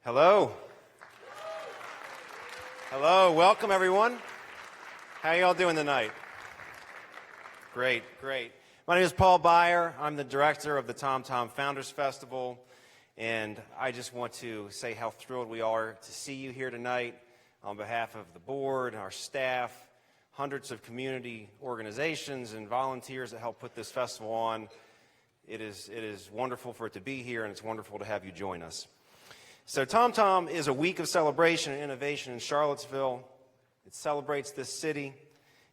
Hello. Hello, welcome everyone. How y'all doing tonight? Great, great. My name is Paul Beyer. I'm the director of the Tom Tom Founders Festival, and I just want to say how thrilled we are to see you here tonight on behalf of the board, our staff, hundreds of community organizations and volunteers that help put this festival on. It is wonderful for it to be here, and it's wonderful to have you join us. So Tom Tom is a week of celebration and innovation in Charlottesville. It celebrates this city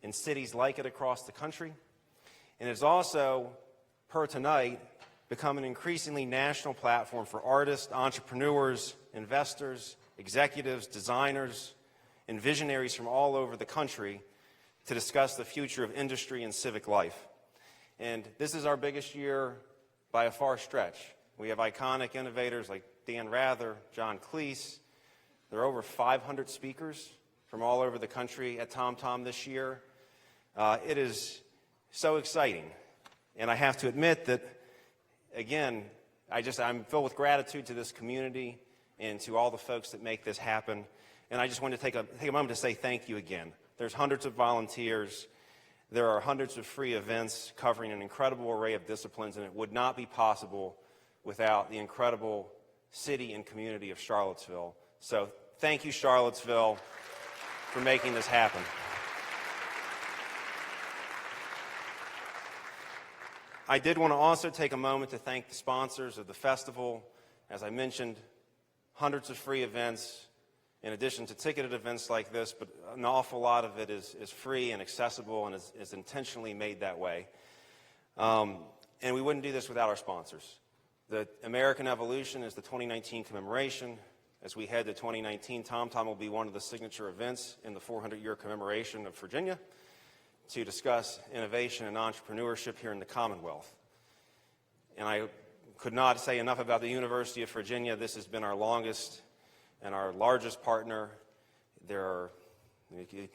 and cities like it across the country. And it's also, per tonight, become an increasingly national platform for artists, entrepreneurs, investors, executives, designers, and visionaries from all over the country to discuss the future of industry and civic life. And this is our biggest year by a far stretch. We have iconic innovators like Dan Rather, John Cleese. There are over 500 speakers from all over the country at Tom Tom this year. It is so exciting. And I have to admit that, again, I'm filled with gratitude to this community and to all the folks that make this happen. And I just want to take a moment to say thank you again. There's hundreds of volunteers. There are hundreds of free events covering an incredible array of disciplines, and it would not be possible without the incredible city and community of Charlottesville. So thank you, Charlottesville, for making this happen. I did want to also take a moment to thank the sponsors of the festival. As I mentioned, hundreds of free events in addition to ticketed events like this, but an awful lot of it is free and accessible and is intentionally made that way. And we wouldn't do this without our sponsors. The American Evolution is the 2019 commemoration. As we head to 2019, Tom Tom will be one of the signature events in the 400-year commemoration of Virginia to discuss innovation and entrepreneurship here in the Commonwealth. And I could not say enough about the University of Virginia. This has been our longest and our largest partner. You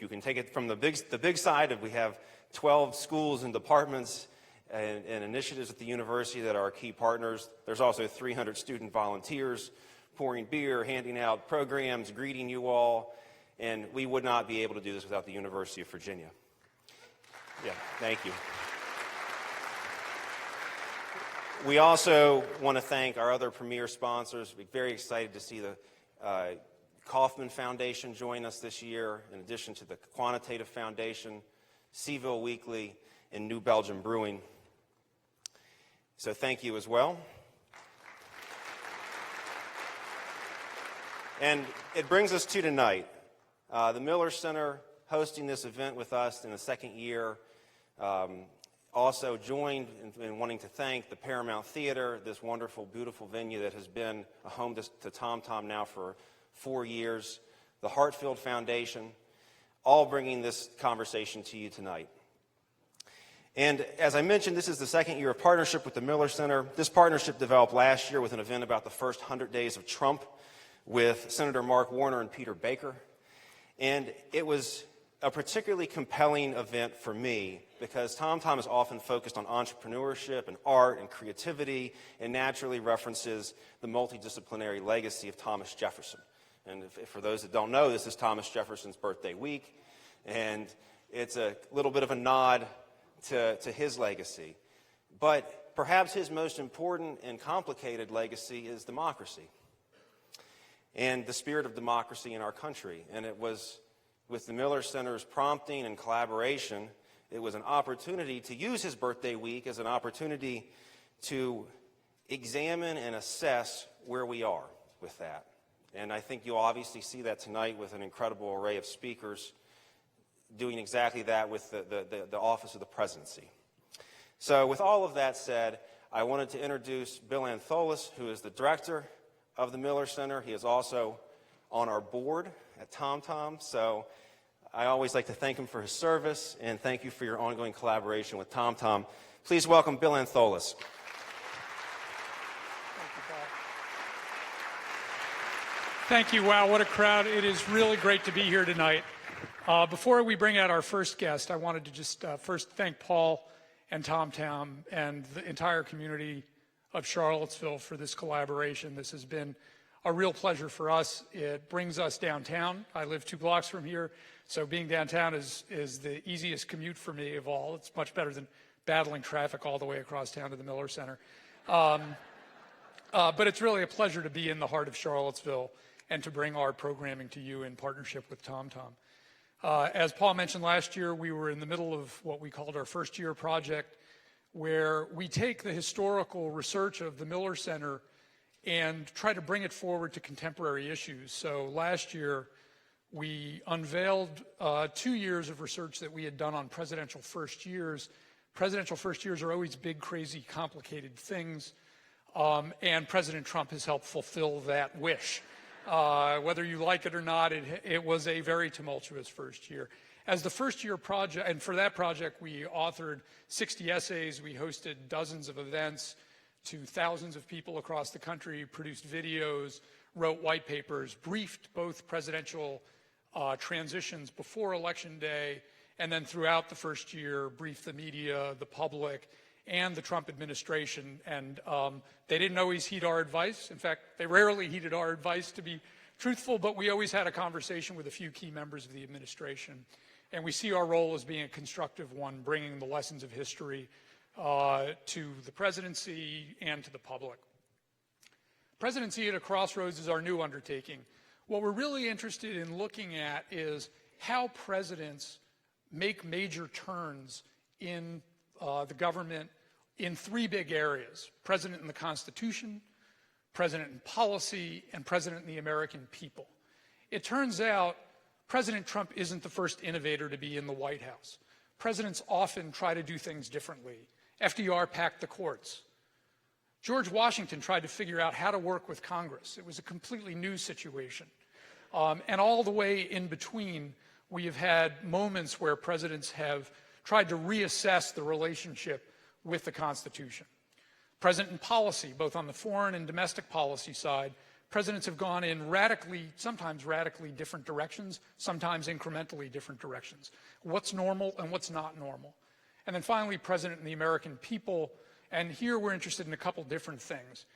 can take it from the big side. We have 12 schools and departments and initiatives at the university that are our key partners. There's also 300 student volunteers pouring beer, handing out programs, greeting you all, and we would not be able to do this without the University of Virginia. Yeah, thank you. We also want to thank our other premier sponsors. We're very excited to see the Kauffman Foundation join us this year, in addition to the Quantitative Foundation, Seaville Weekly, and New Belgium Brewing. So thank you as well. And it brings us to tonight. The Miller Center hosting this event with us in the second year. Also joined in wanting to thank the Paramount Theater, this wonderful, beautiful venue that has been a home to Tom Tom now for 4 years, the Hartfield Foundation, all bringing this conversation to you tonight. And as I mentioned, this is the second year of partnership with the Miller Center. This partnership developed last year with an event about the first 100 days of Trump with Senator Mark Warner and Peter Baker. And it was a particularly compelling event for me because Tom Tom is often focused on entrepreneurship and art and creativity and naturally references the multidisciplinary legacy of Thomas Jefferson. And for those that don't know, this is Thomas Jefferson's birthday week, and it's a little bit of a nod to his legacy. But perhaps his most important and complicated legacy is democracy and the spirit of democracy in our country. And it was with the Miller Center's prompting and collaboration, it was an opportunity to use his birthday week as an opportunity to examine and assess where we are with that. And I think you'll obviously see that tonight with an incredible array of speakers doing exactly that with the Office of the Presidency. So with all of that said, I wanted to introduce Bill Antholis, who is the director of the Miller Center. He is also on our board at Tom Tom, so I always like to thank him for his service, and thank you for your ongoing collaboration with Tom Tom. Please welcome Bill Antholis. Thank you. Wow, what a crowd. It is really great to be here tonight. Before we bring out our first guest, I wanted to just first thank Paul and Tom Tom and the entire community of Charlottesville for this collaboration. This has been a real pleasure for us. It brings us downtown. I live 2 blocks from here, so being downtown is the easiest commute for me of all. It's much better than battling traffic all the way across town to the Miller Center. But it's really a pleasure to be in the heart of Charlottesville and to bring our programming to you in partnership with TomTom. As Paul mentioned last year, we were in the middle of what we called our first year project, where we take the historical research of the Miller Center and try to bring it forward to contemporary issues. So last year, we unveiled 2 years of research that we had done on presidential first years. Presidential first years are always big, crazy, complicated things, and President Trump has helped fulfill that wish. Whether you like it or not, it was a very tumultuous first year. As the first year project, and for that project, we authored 60 essays, we hosted dozens of events to thousands of people across the country, produced videos, wrote white papers, briefed both presidential transitions before Election Day, and then throughout the first year, briefed the media, the public, and the Trump administration. And they didn't always heed our advice. In fact, they rarely heeded our advice, to be truthful, but we always had a conversation with a few key members of the administration. And we see our role as being a constructive one, bringing the lessons of history to the presidency and to the public. Presidency at a Crossroads is our new undertaking. What we're really interested in looking at is how presidents make major turns in the government in 3 big areas: president in the Constitution, president in policy, and president in the American people. It turns out President Trump isn't the first innovator to be in the White House. Presidents often try to do things differently. FDR packed the courts. George Washington tried to figure out how to work with Congress. It was a completely new situation. And all the way in between, we have had moments where presidents have tried to reassess the relationship with the Constitution. President in policy, both on the foreign and domestic policy side, presidents have gone in sometimes radically different directions, sometimes incrementally different directions. What's normal and what's not normal. And then finally, president in the American people. And here we're interested in a couple different things.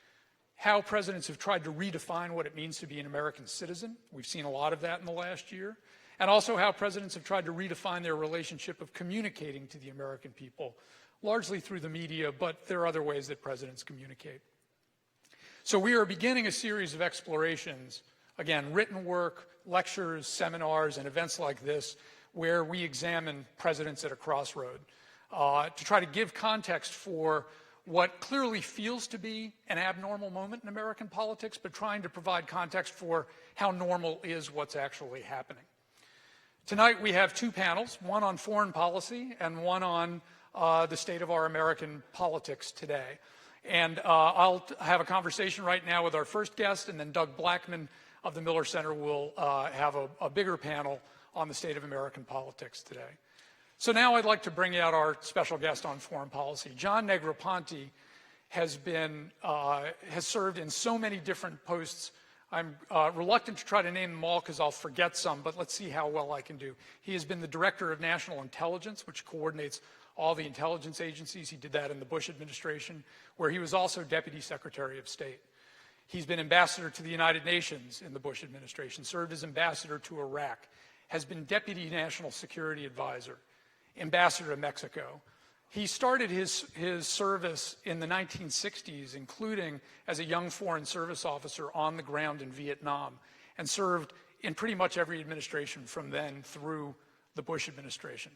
How presidents have tried to redefine what it means to be an American citizen. We've seen a lot of that in the last year. And also how presidents have tried to redefine their relationship of communicating to the American people, largely through the media, but there are other ways that presidents communicate. So we are beginning a series of explorations, again, written work, lectures, seminars, and events like this, where we examine presidents at a crossroad to try to give context for what clearly feels to be an abnormal moment in American politics, but trying to provide context for how normal is what's actually happening. Tonight we have 2 panels, one on foreign policy and one on the state of our American politics today. And I'll have a conversation right now with our first guest, and then Doug Blackmon of the Miller Center will have a bigger panel on the state of American politics today. So now I'd like to bring out our special guest on foreign policy. John Negroponte has served in so many different posts. I'm reluctant to try to name them all because I'll forget some, but let's see how well I can do. He has been the Director of National Intelligence, which coordinates all the intelligence agencies. He did that in the Bush administration, where he was also Deputy Secretary of State. He's been ambassador to the United Nations in the Bush administration, served as ambassador to Iraq, has been Deputy National Security Advisor, ambassador to Mexico. He started his service in the 1960s, including as a young foreign service officer on the ground in Vietnam, and served in pretty much every administration from then through the Bush administration.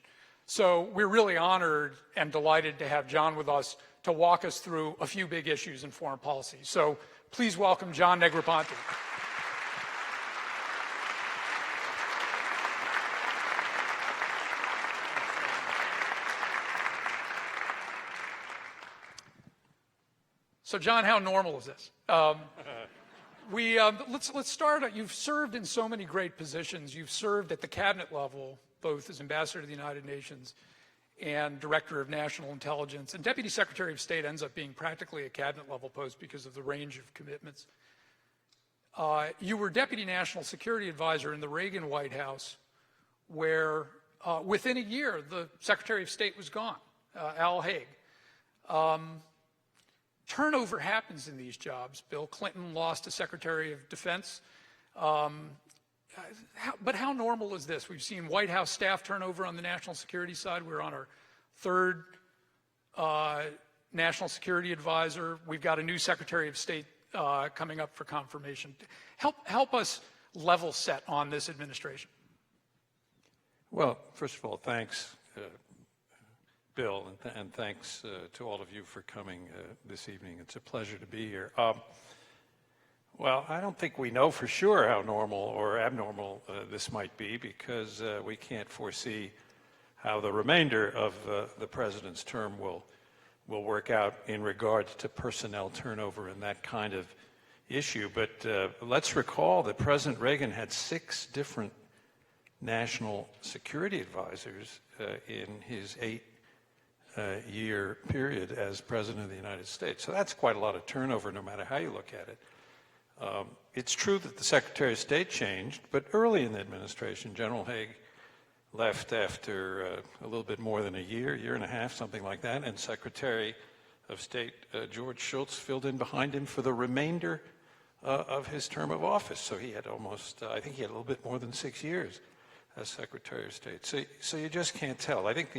So we're really honored and delighted to have John with us to walk us through a few big issues in foreign policy. So please welcome John Negroponte. So John, how normal is this? Let's start. You've served in so many great positions. You've served at the cabinet level, both as ambassador to the United Nations and Director of National Intelligence. And Deputy Secretary of State ends up being practically a cabinet level post because of the range of commitments. You were Deputy National Security Advisor in the Reagan White House, where within a year the Secretary of State was gone, Al Haig. turnover happens in these jobs. Bill Clinton lost a Secretary of Defense. But how normal is this? We've seen White House staff turnover on the national security side. We're on our third national security advisor. We've got a new Secretary of State coming up for confirmation. Help us level set on this administration. Well, first of all, thanks, Bill, and thanks to all of you for coming this evening. It's a pleasure to be here. Well, I don't think we know for sure how normal or abnormal this might be, because we can't foresee how the remainder of the president's term will work out in regards to personnel turnover and that kind of issue. But let's recall that President Reagan had 6 different national security advisors in his 8-year period as President of the United States. So that's quite a lot of turnover, no matter how you look at it. It's true that the Secretary of State changed, but early in the administration, General Haig left after a little bit more than a year and a half, something like that, and Secretary of State George Shultz filled in behind him for the remainder of his term of office. So he had almost, I think he had a little bit more than 6 years as Secretary of State. So you just can't tell. I think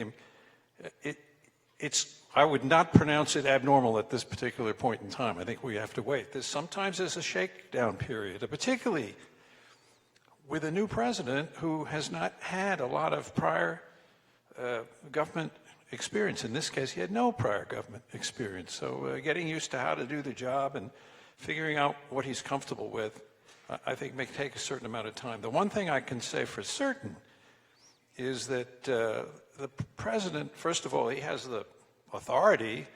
I would not pronounce it abnormal at this particular point in time. I think we have to wait. Sometimes there's a shakedown period, particularly with a new president who has not had a lot of prior government experience. In this case, he had no prior government experience. So getting used to how to do the job and figuring out what he's comfortable with, I think may take a certain amount of time. The one thing I can say for certain is that the president, first of all, he has the authority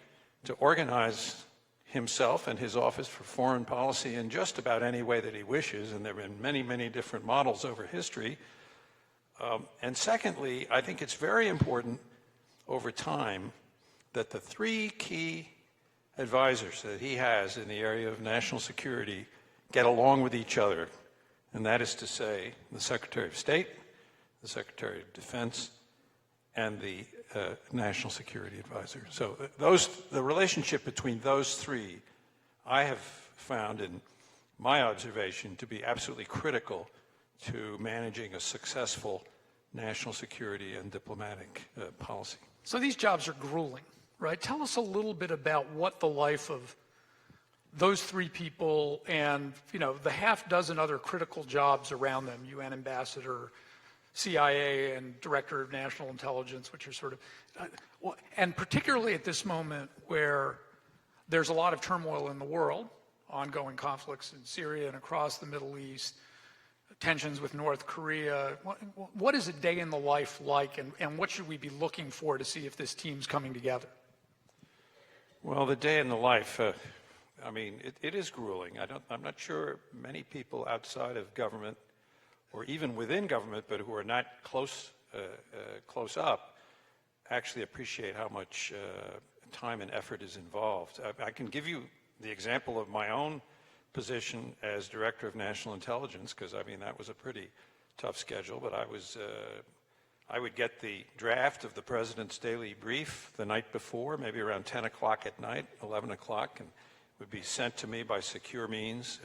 to organize himself and his office for foreign policy in just about any way that he wishes, and there have been many, many different models over history. And secondly, I think it's very important over time that the 3 key advisors that he has in the area of national security get along with each other, and that is to say the Secretary of State, the Secretary of Defense, and the National Security Advisor. So the relationship between those 3, I have found in my observation to be absolutely critical to managing a successful national security and diplomatic policy. So these jobs are grueling, right? Tell us a little bit about what the life of those 3 people and, the half dozen other critical jobs around them, UN ambassador, CIA, and Director of National Intelligence, which are sort of, and particularly at this moment where there's a lot of turmoil in the world, ongoing conflicts in Syria and across the Middle East, tensions with North Korea. What is a day in the life like, and what should we be looking for to see if this team's coming together? Well, the day in the life, it is grueling. I'm not sure many people outside of government or even within government, but who are not close up, actually appreciate how much time and effort is involved. I can give you the example of my own position as Director of National Intelligence, because that was a pretty tough schedule, but I would get the draft of the President's daily brief the night before, maybe around 10 o'clock at night, 11 o'clock, and it would be sent to me by secure means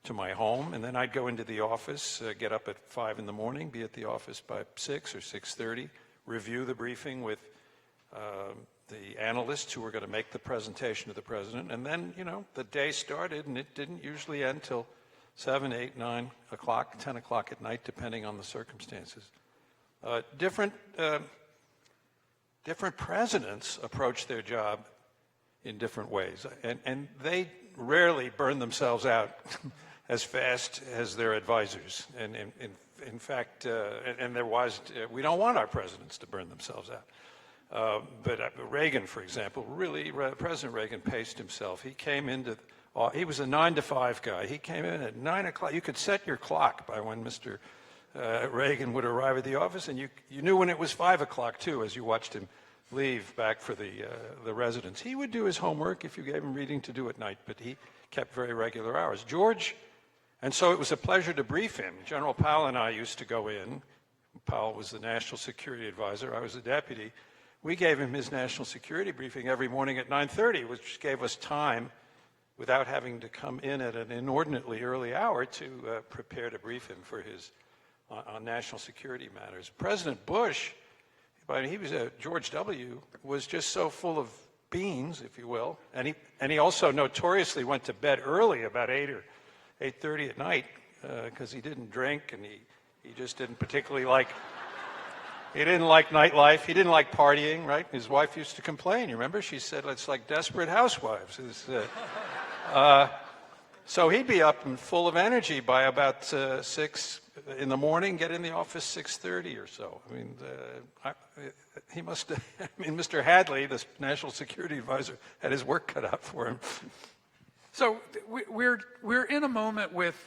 to my home, and then I'd go into the office, get up at 5 in the morning, be at the office by 6 or 6:30, review the briefing with the analysts who were going to make the presentation to the president, and then, the day started, and it didn't usually end till 7, 8, 9 o'clock, 10 o'clock at night, depending on the circumstances. Different presidents approach their job in different ways, and they rarely burn themselves out as fast as their advisors. And in fact, and there was, we don't want our presidents to burn themselves out. But Reagan, for example, President Reagan paced himself. He came into, he was a 9 to 5 guy. He came in at 9 o'clock. You could set your clock by when Mr. Reagan would arrive at the office, and you knew when it was 5 o'clock too, as you watched him leave back for the residence. He would do his homework if you gave him reading to do at night, but he kept very regular hours. George, and so it was a pleasure to brief him. General Powell and I used to go in. Powell was the National Security Advisor. I was the deputy. we gave him his national security briefing every morning at 9:30, which gave us time, without having to come in at an inordinately early hour, to prepare to brief him for his on national security matters. President Bush, George W. was just so full of beans, if you will, and he also notoriously went to bed early, about 8 or 8:30 at night, because he didn't drink, and he just didn't particularly like. He didn't like nightlife. He didn't like partying, right? His wife used to complain. You remember? She said, it's like Desperate Housewives. So he'd be up and full of energy by about 6 in the morning, get in the office 6:30 or so. I mean, he must have, Mr. Hadley, the national security advisor, had his work cut out for him. So we're in a moment with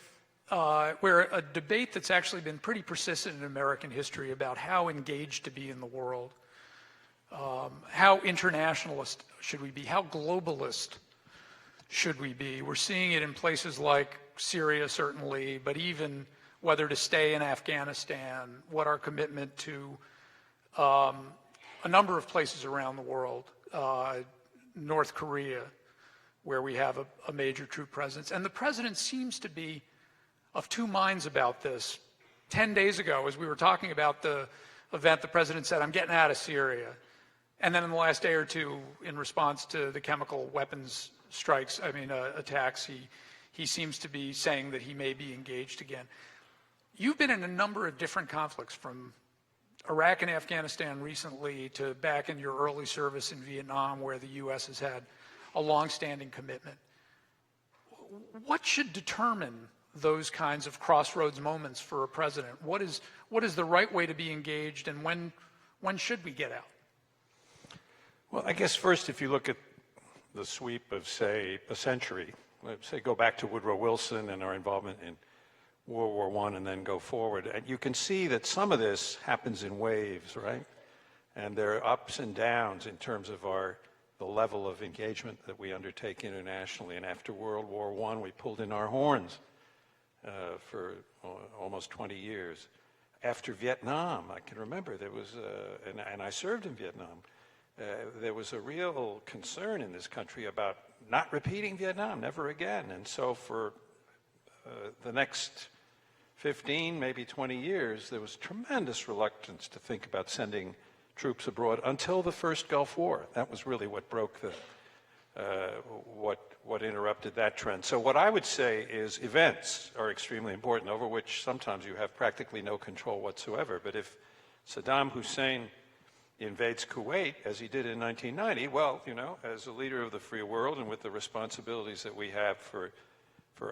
where a debate that's actually been pretty persistent in American history about how engaged to be in the world, how internationalist should we be, how globalist should we be. We're seeing it in places like Syria, certainly, but even whether to stay in Afghanistan, what our commitment to a number of places around the world, North Korea, where we have a major troop presence. And the president seems to be of two minds about this. 10 days ago, as we were talking about the event, the president said, I'm getting out of Syria. And then in the last day or two, in response to the chemical weapons attacks, he seems to be saying that he may be engaged again. You've been in a number of different conflicts, from Iraq and Afghanistan recently to back in your early service in Vietnam, where the U.S. has had a longstanding commitment. What should determine those kinds of crossroads moments for a president? What is the right way to be engaged, and when should we get out? Well, I guess first, if you look at the sweep of, say, a century, say go back to Woodrow Wilson and our involvement in World War I and then go forward, and you can see that some of this happens in waves, right? And there are ups and downs in terms of the level of engagement that we undertake internationally. And after World War I, we pulled in our horns for almost 20 years. After Vietnam, I can remember there was, and I served in Vietnam, there was a real concern in this country about not repeating Vietnam, never again. And so for the next 15, maybe 20 years, there was tremendous reluctance to think about sending troops abroad until the first Gulf War. That was really what broke what interrupted that trend. So what I would say is events are extremely important, over which sometimes you have practically no control whatsoever. But if Saddam Hussein invades Kuwait, as he did in 1990, well, as a leader of the free world and with the responsibilities that we have for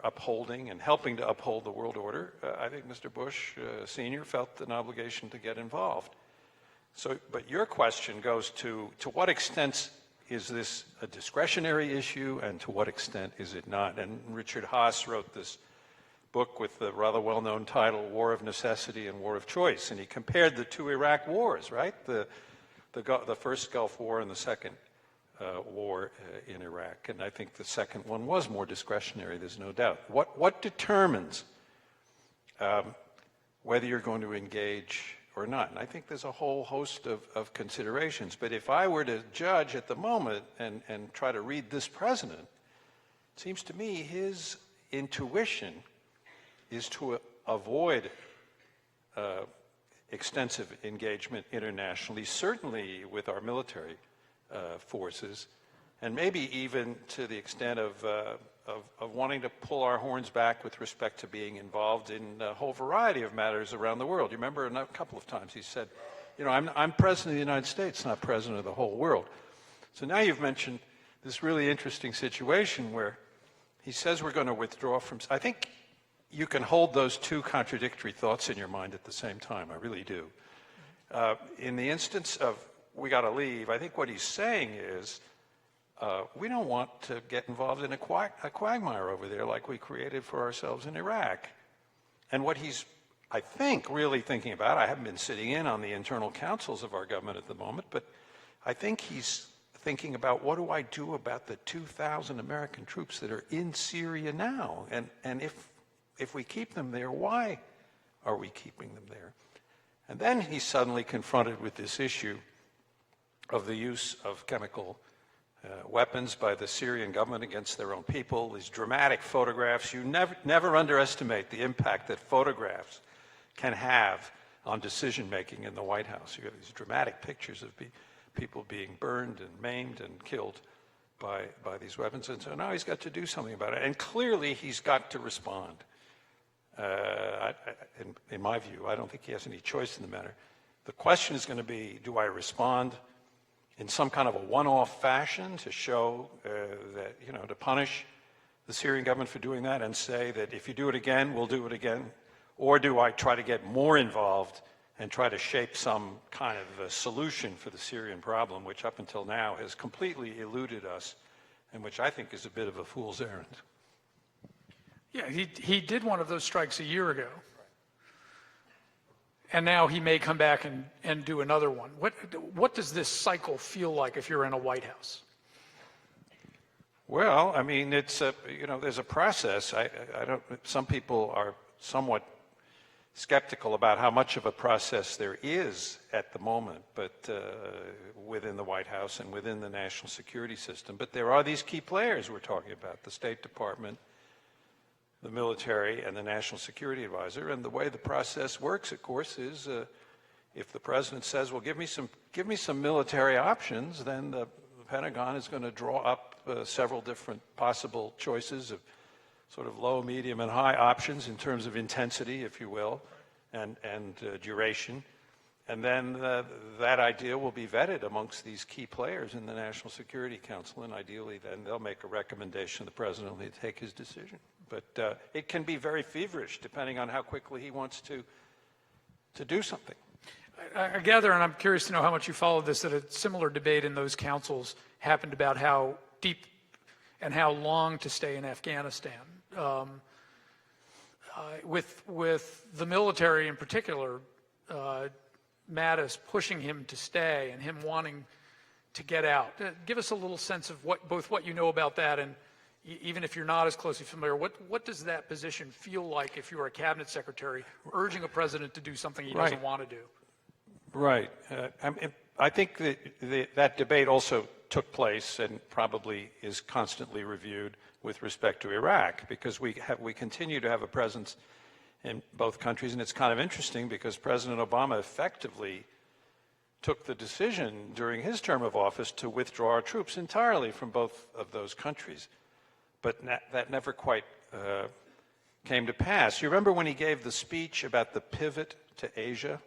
upholding and helping to uphold the world order, I think Mr. Bush Sr. felt an obligation to get involved. So, but your question goes to what extent is this a discretionary issue, and to what extent is it not? And Richard Haas wrote this book with the rather well-known title, War of Necessity and War of Choice, and he compared the two Iraq wars, right? The first Gulf War and the second war in Iraq. And I think the second one was more discretionary, there's no doubt. What determines whether you're going to engage or not? And I think there's a whole host of considerations. But if I were to judge at the moment and try to read this president, it seems to me his intuition is to avoid extensive engagement internationally, certainly with our military forces, and maybe even to the extent of wanting to pull our horns back with respect to being involved in a whole variety of matters around the world. You remember a couple of times he said, I'm president of the United States, not president of the whole world. So now you've mentioned this really interesting situation where he says we're going to withdraw from, I think you can hold those two contradictory thoughts in your mind at the same time. I really do. In the instance of we got to leave, I think what he's saying is we don't want to get involved in a quagmire over there like we created for ourselves in Iraq. And what he's, I think, really thinking about, I haven't been sitting in on the internal councils of our government at the moment, but I think he's thinking about what do I do about the 2,000 American troops that are in Syria now? And if we keep them there, why are we keeping them there? And then he's suddenly confronted with this issue of the use of chemical weapons by the Syrian government against their own people, these dramatic photographs. You never underestimate the impact that photographs can have on decision-making in the White House. You have these dramatic pictures of people being burned and maimed and killed by these weapons. And so now he's got to do something about it. And clearly he's got to respond. In my view, I don't think he has any choice in the matter. The question is going to be, do I respond in some kind of a one-off fashion to show that, to punish the Syrian government for doing that and say that if you do it again, we'll do it again? Or do I try to get more involved and try to shape some kind of a solution for the Syrian problem, which up until now has completely eluded us and which I think is a bit of a fool's errand? Yeah, he did one of those strikes a year ago. And now he may come back and do another one. What does this cycle feel like if you're in a White House? Well, I mean, it's there's a process. Some people are somewhat skeptical about how much of a process there is at the moment, but within the White House and within the national security system. But there are these key players we're talking about: the State Department, the military, and the National Security Advisor. And the way the process works, of course, is if the president says, well, give me some military options, then the Pentagon is going to draw up several different possible choices of sort of low, medium, and high options in terms of intensity, if you will, and duration. And then that idea will be vetted amongst these key players in the National Security Council, and ideally then they'll make a recommendation. The president will take his decision. But it can be very feverish, depending on how quickly he wants to do something. I gather, and I'm curious to know how much you followed this, that a similar debate in those councils happened about how deep and how long to stay in Afghanistan. With the military in particular, Mattis pushing him to stay and him wanting to get out. Give us a little sense of both what you know about that, and even if you're not as closely familiar, what does that position feel like if you're a cabinet secretary urging a president to do something he doesn't want to do? Right. I think that debate also took place and probably is constantly reviewed with respect to Iraq, because we continue to have a presence in both countries. And it's kind of interesting because President Obama effectively took the decision during his term of office to withdraw our troops entirely from both of those countries. But that never quite came to pass. You remember when he gave the speech about the pivot to Asia?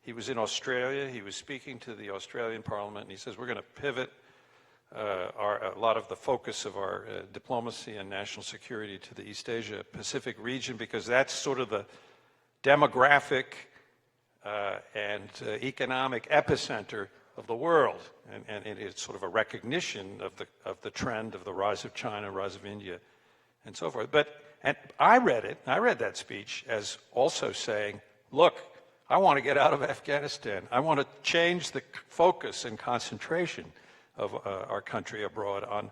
He was in Australia. He was speaking to the Australian Parliament, and he says, we're going to pivot a lot of the focus of our diplomacy and national security to the East Asia Pacific region, because that's sort of the demographic and economic epicenter of the world, and it's sort of a recognition of the trend of the rise of China, rise of India, and so forth. And I read that speech as also saying, look, I want to get out of Afghanistan. I want to change the focus and concentration of our country abroad on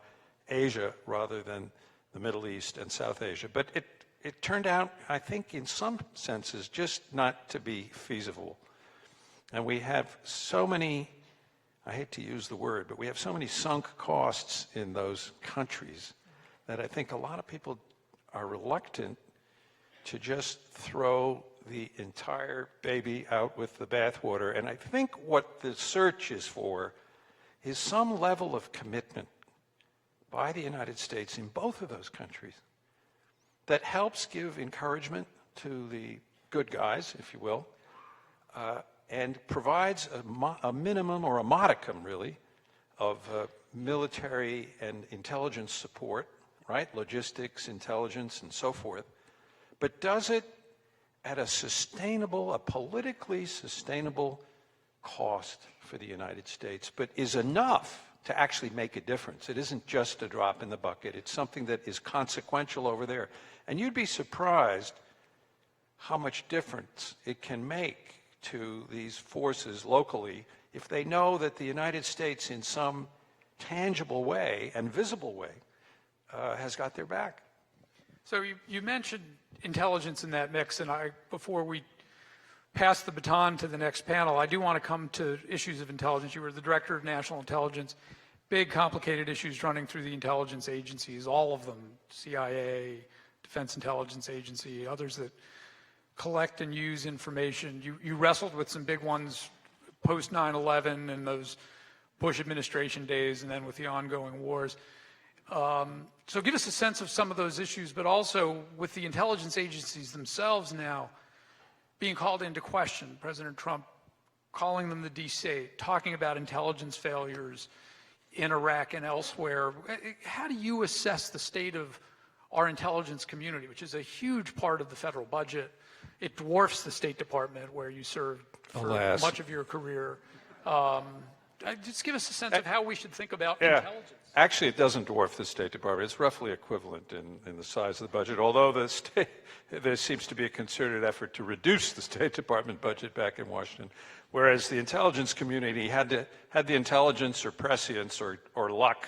Asia rather than the Middle East and South Asia. But it turned out, I think, in some senses, just not to be feasible. And we have so many, I hate to use the word, but we have so many sunk costs in those countries that I think a lot of people are reluctant to just throw the entire baby out with the bathwater. And I think what the search is for is some level of commitment by the United States in both of those countries that helps give encouragement to the good guys, if you will, and provides a minimum or a modicum, really, of military and intelligence support, right? Logistics, intelligence, and so forth, but does it at a politically sustainable cost for the United States, but is enough to actually make a difference. It isn't just a drop in the bucket. It's something that is consequential over there. And you'd be surprised how much difference it can make to these forces locally if they know that the United States in some tangible way and visible way has got their back. So you mentioned intelligence in that mix, and before we pass the baton to the next panel, I do want to come to issues of intelligence. You were the Director of National Intelligence. Big, complicated issues running through the intelligence agencies, all of them, CIA, Defense Intelligence Agency, others that collect and use information. You wrestled with some big ones post 9/11 and those Bush administration days, and then with the ongoing wars. So give us a sense of some of those issues, but also with the intelligence agencies themselves now being called into question, President Trump calling them the D-State, talking about intelligence failures in Iraq and elsewhere. How do you assess the state of our intelligence community, which is a huge part of the federal budget? It dwarfs the State Department, where you served for much of your career. Just give us a sense of how we should think about intelligence. Actually, it doesn't dwarf the State Department. It's roughly equivalent in the size of the budget, although there seems to be a concerted effort to reduce the State Department budget back in Washington, whereas the intelligence community had the intelligence or prescience or luck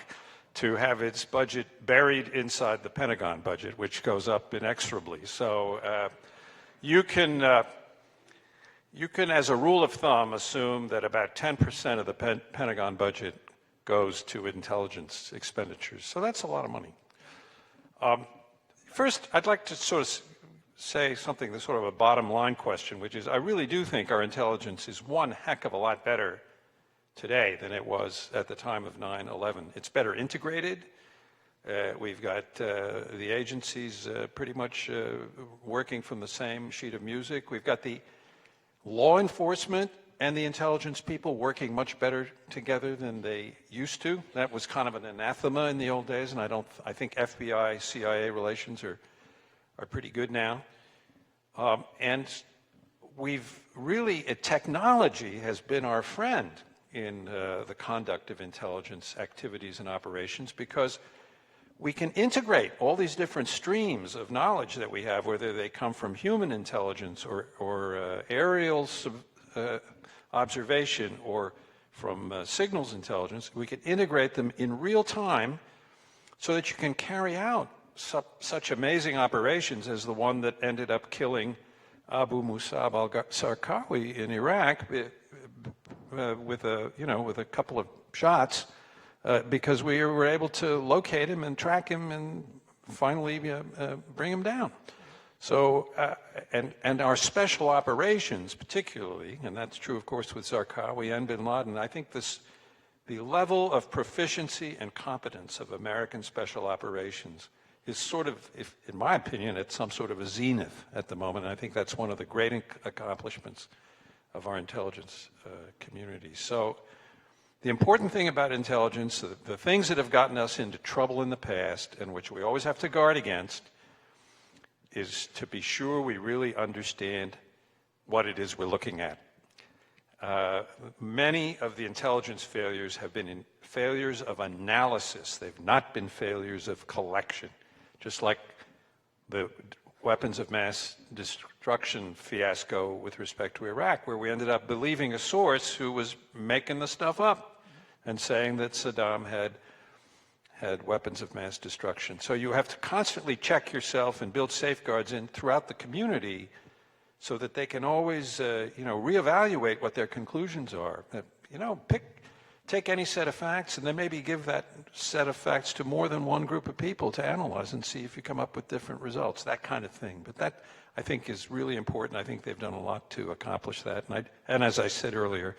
to have its budget buried inside the Pentagon budget, which goes up inexorably. So you can, as a rule of thumb, assume that about 10% of the Pentagon budget goes to intelligence expenditures. So that's a lot of money. First, I'd like to sort of say something that's sort of a bottom line question, which is I really do think our intelligence is one heck of a lot better today than it was at the time of 9/11. It's better integrated. We've got the agencies pretty much working from the same sheet of music. We've got the law enforcement and the intelligence people working much better together than they used to. That was kind of an anathema in the old days, and I think FBI, CIA relations are pretty good now. And technology has been our friend in the conduct of intelligence activities and operations, because we can integrate all these different streams of knowledge that we have, whether they come from human intelligence or aerial observation or from signals intelligence. We can integrate them in real time so that you can carry out such amazing operations as the one that ended up killing Abu Musab al-Zarqawi in Iraq with a couple of shots, because we were able to locate him and track him and finally bring him down. So, and our special operations particularly, and that's true, of course, with Zarqawi and bin Laden, I think the level of proficiency and competence of American special operations is sort of, in my opinion, at some sort of a zenith at the moment. And I think that's one of the great accomplishments of our intelligence community. So the important thing about intelligence, the things that have gotten us into trouble in the past and which we always have to guard against, is to be sure we really understand what it is we're looking at. Many of the intelligence failures have been failures of analysis. They've not been failures of collection. Just like the weapons of mass destruction fiasco with respect to Iraq, where we ended up believing a source who was making the stuff up and saying that Saddam had weapons of mass destruction. So you have to constantly check yourself and build safeguards throughout the community so that they can always, reevaluate what their conclusions are. Take any set of facts and then maybe give that set of facts to more than one group of people to analyze and see if you come up with different results, that kind of thing. But that, I think, is really important. I think they've done a lot to accomplish that. And as I said earlier,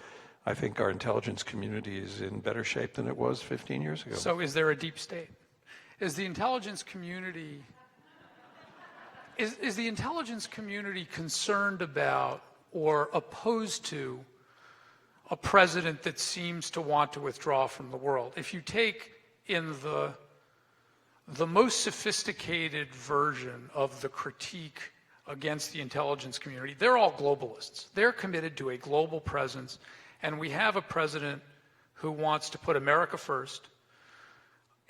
I think our intelligence community is in better shape than it was 15 years ago. So is there a deep state? Is the intelligence community concerned about or opposed to a president that seems to want to withdraw from the world? If you take in the most sophisticated version of the critique against the intelligence community, they're all globalists. They're committed to a global presence, and we have a president who wants to put America first,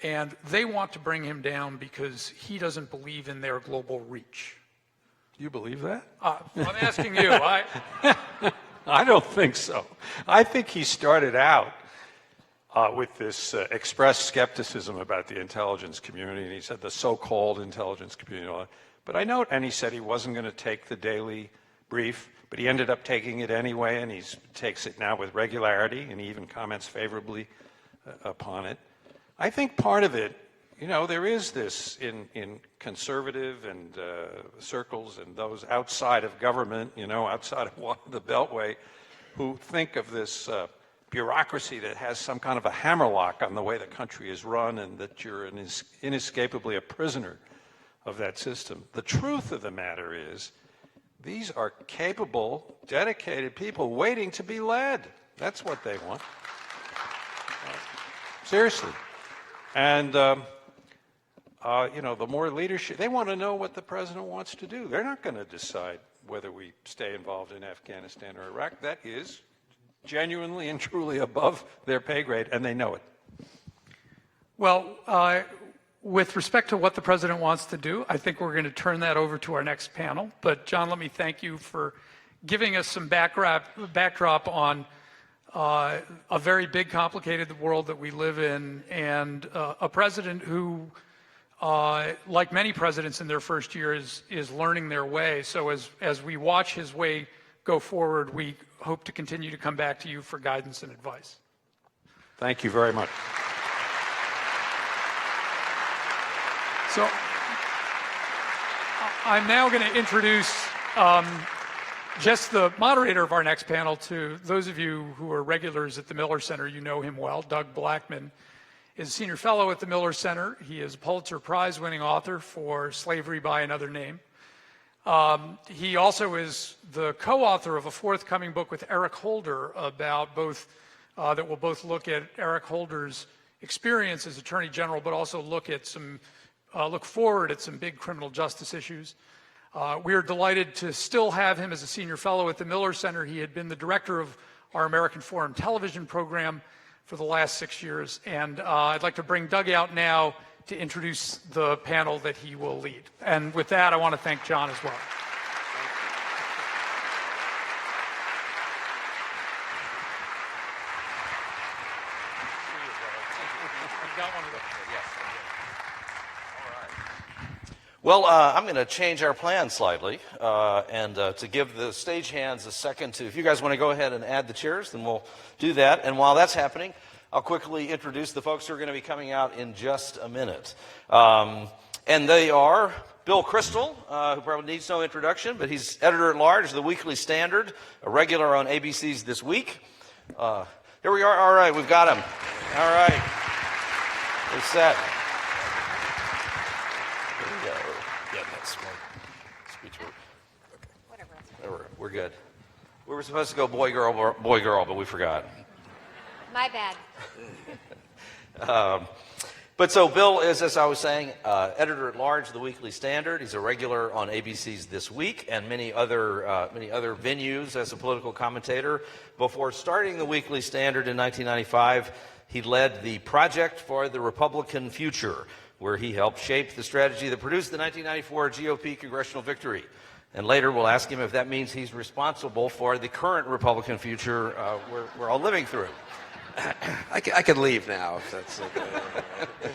and they want to bring him down because he doesn't believe in their global reach. Do you believe that? I'm asking you. I don't think so. I think he started out with this expressed skepticism about the intelligence community, and he said the so-called intelligence community. But I note, and he said he wasn't going to take the daily brief, but he ended up taking it anyway, and he takes it now with regularity, and he even comments favorably upon it. I think part of it, you know, there is this in conservative and circles and those outside of government, you know, outside of the Beltway, who think of this bureaucracy that has some kind of a hammerlock on the way the country is run, and that you're inescapably a prisoner of that system. The truth of the matter is, these are capable, dedicated people waiting to be led. That's what they want. Seriously. And, you know, the more leadership, they want to know what the president wants to do. They're not going to decide whether we stay involved in Afghanistan or Iraq. That is genuinely and truly above their pay grade, and they know it. Well, with respect to what the president wants to do, I think we're going to turn that over to our next panel. But John, let me thank you for giving us some backdrop on a very big, complicated world that we live in, and a president who, like many presidents in their first year, is learning their way. So as we watch his way go forward, we hope to continue to come back to you for guidance and advice. Thank you very much. So I'm now going to introduce just the moderator of our next panel. To those of you who are regulars at the Miller Center, you know him well. Doug Blackmon is a senior fellow at the Miller Center. He is a Pulitzer Prize-winning author for Slavery by Another Name. He also is the co-author of a forthcoming book with Eric Holder about both, that will both look at Eric Holder's experience as Attorney General, but also look forward at some big criminal justice issues. We are delighted to still have him as a senior fellow at the Miller Center. He had been the director of our American Foreign Television program for the last 6 years. And I'd like to bring Doug out now to introduce the panel that he will lead. And with that, I want to thank John as well. Well, I'm going to change our plan slightly, and to give the stagehands a second to, if you guys want to go ahead and add the chairs, then we'll do that. And while that's happening, I'll quickly introduce the folks who are going to be coming out in just a minute. And they are Bill Kristol, who probably needs no introduction, but he's editor-at-large of the Weekly Standard, a regular on ABC's This Week. Here we are. All right, we've got him. All right. We're set. We're good. We were supposed to go boy, girl, but we forgot. My bad. But so Bill is, as I was saying, editor-at-large of the Weekly Standard. He's a regular on ABC's This Week and many other venues as a political commentator. Before starting the Weekly Standard in 1995, he led the Project for the Republican Future, where he helped shape the strategy that produced the 1994 GOP congressional victory. And later we'll ask him if that means he's responsible for the current Republican future we're all living through. I can leave now if that's okay.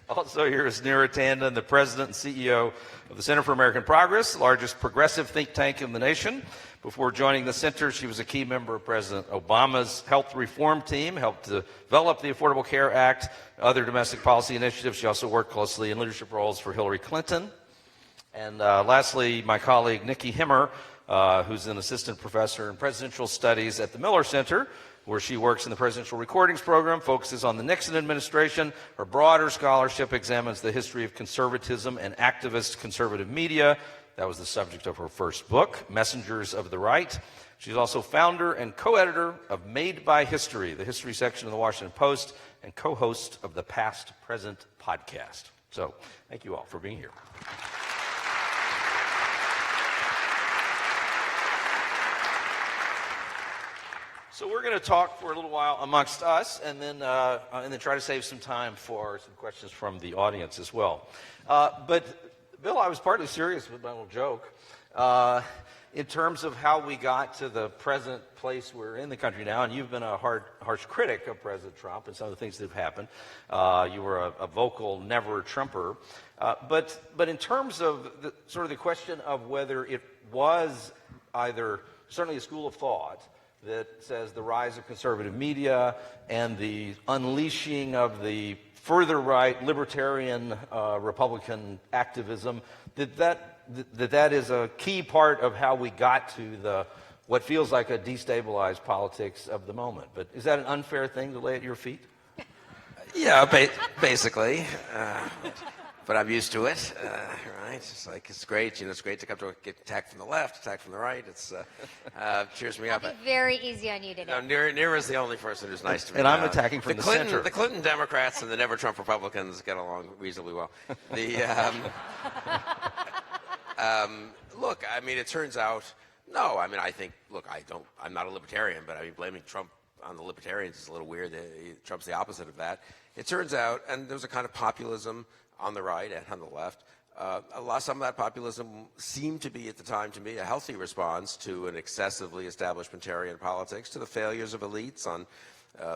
Also here is Neera Tanden, the president and CEO of the Center for American Progress, the largest progressive think tank in the nation. Before joining the center, she was a key member of President Obama's health reform team, helped develop the Affordable Care Act, other domestic policy initiatives. She also worked closely in leadership roles for Hillary Clinton. And lastly, my colleague Nicole Hemmer, who's an assistant professor in presidential studies at the Miller Center, where she works in the Presidential Recordings Program, focuses on the Nixon administration. Her broader scholarship examines the history of conservatism and activist conservative media. That was the subject of her first book, Messengers of the Right. She's also founder and co-editor of Made by History, the history section of the Washington Post, and co-host of the Past Present podcast. So thank you all for being here. So we're going to talk for a little while amongst us, and then try to save some time for some questions from the audience as well. But Bill, I was partly serious with my little joke. in terms of how we got to the present place we're in the country now, and you've been a harsh critic of President Trump and some of the things that have happened. You were a vocal never-Trumper. But in terms of sort of the question of whether it was either certainly a school of thought that says the rise of conservative media and the unleashing of the further right libertarian Republican activism, that is a key part of how we got to what feels like a destabilized politics of the moment. But is that an unfair thing to lay at your feet? Yeah, basically. But I'm used to it, right? It's great. It's great to come to get attacked from the left, attacked from the right. It's cheers me up. It'll be very easy on you today. No, Neera's the only person who's nice to me. And I'm attacking from the center. The Clinton Democrats and the never-Trump Republicans get along reasonably well. Look, I mean, it turns out, no, I mean, I think, look, I'm not a libertarian, but I mean, blaming Trump on the libertarians is a little weird. Trump's the opposite of that. It turns out, and there's a kind of populism on the right and on the left. Some of that populism seemed to be, at the time, to me, a healthy response to an excessively establishmentarian politics, to the failures of elites on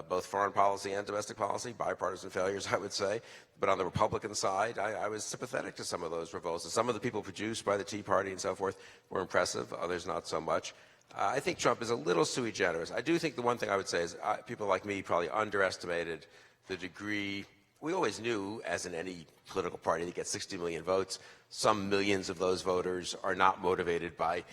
both foreign policy and domestic policy, bipartisan failures, I would say. But on the Republican side, I was sympathetic to some of those revolts. Some of the people produced by the Tea Party and so forth were impressive, others not so much. I think Trump is a little sui generis. I do think the one thing I would say is people like me probably underestimated the degree. We always knew, as in any political party that gets 60 million votes, some millions of those voters are not motivated by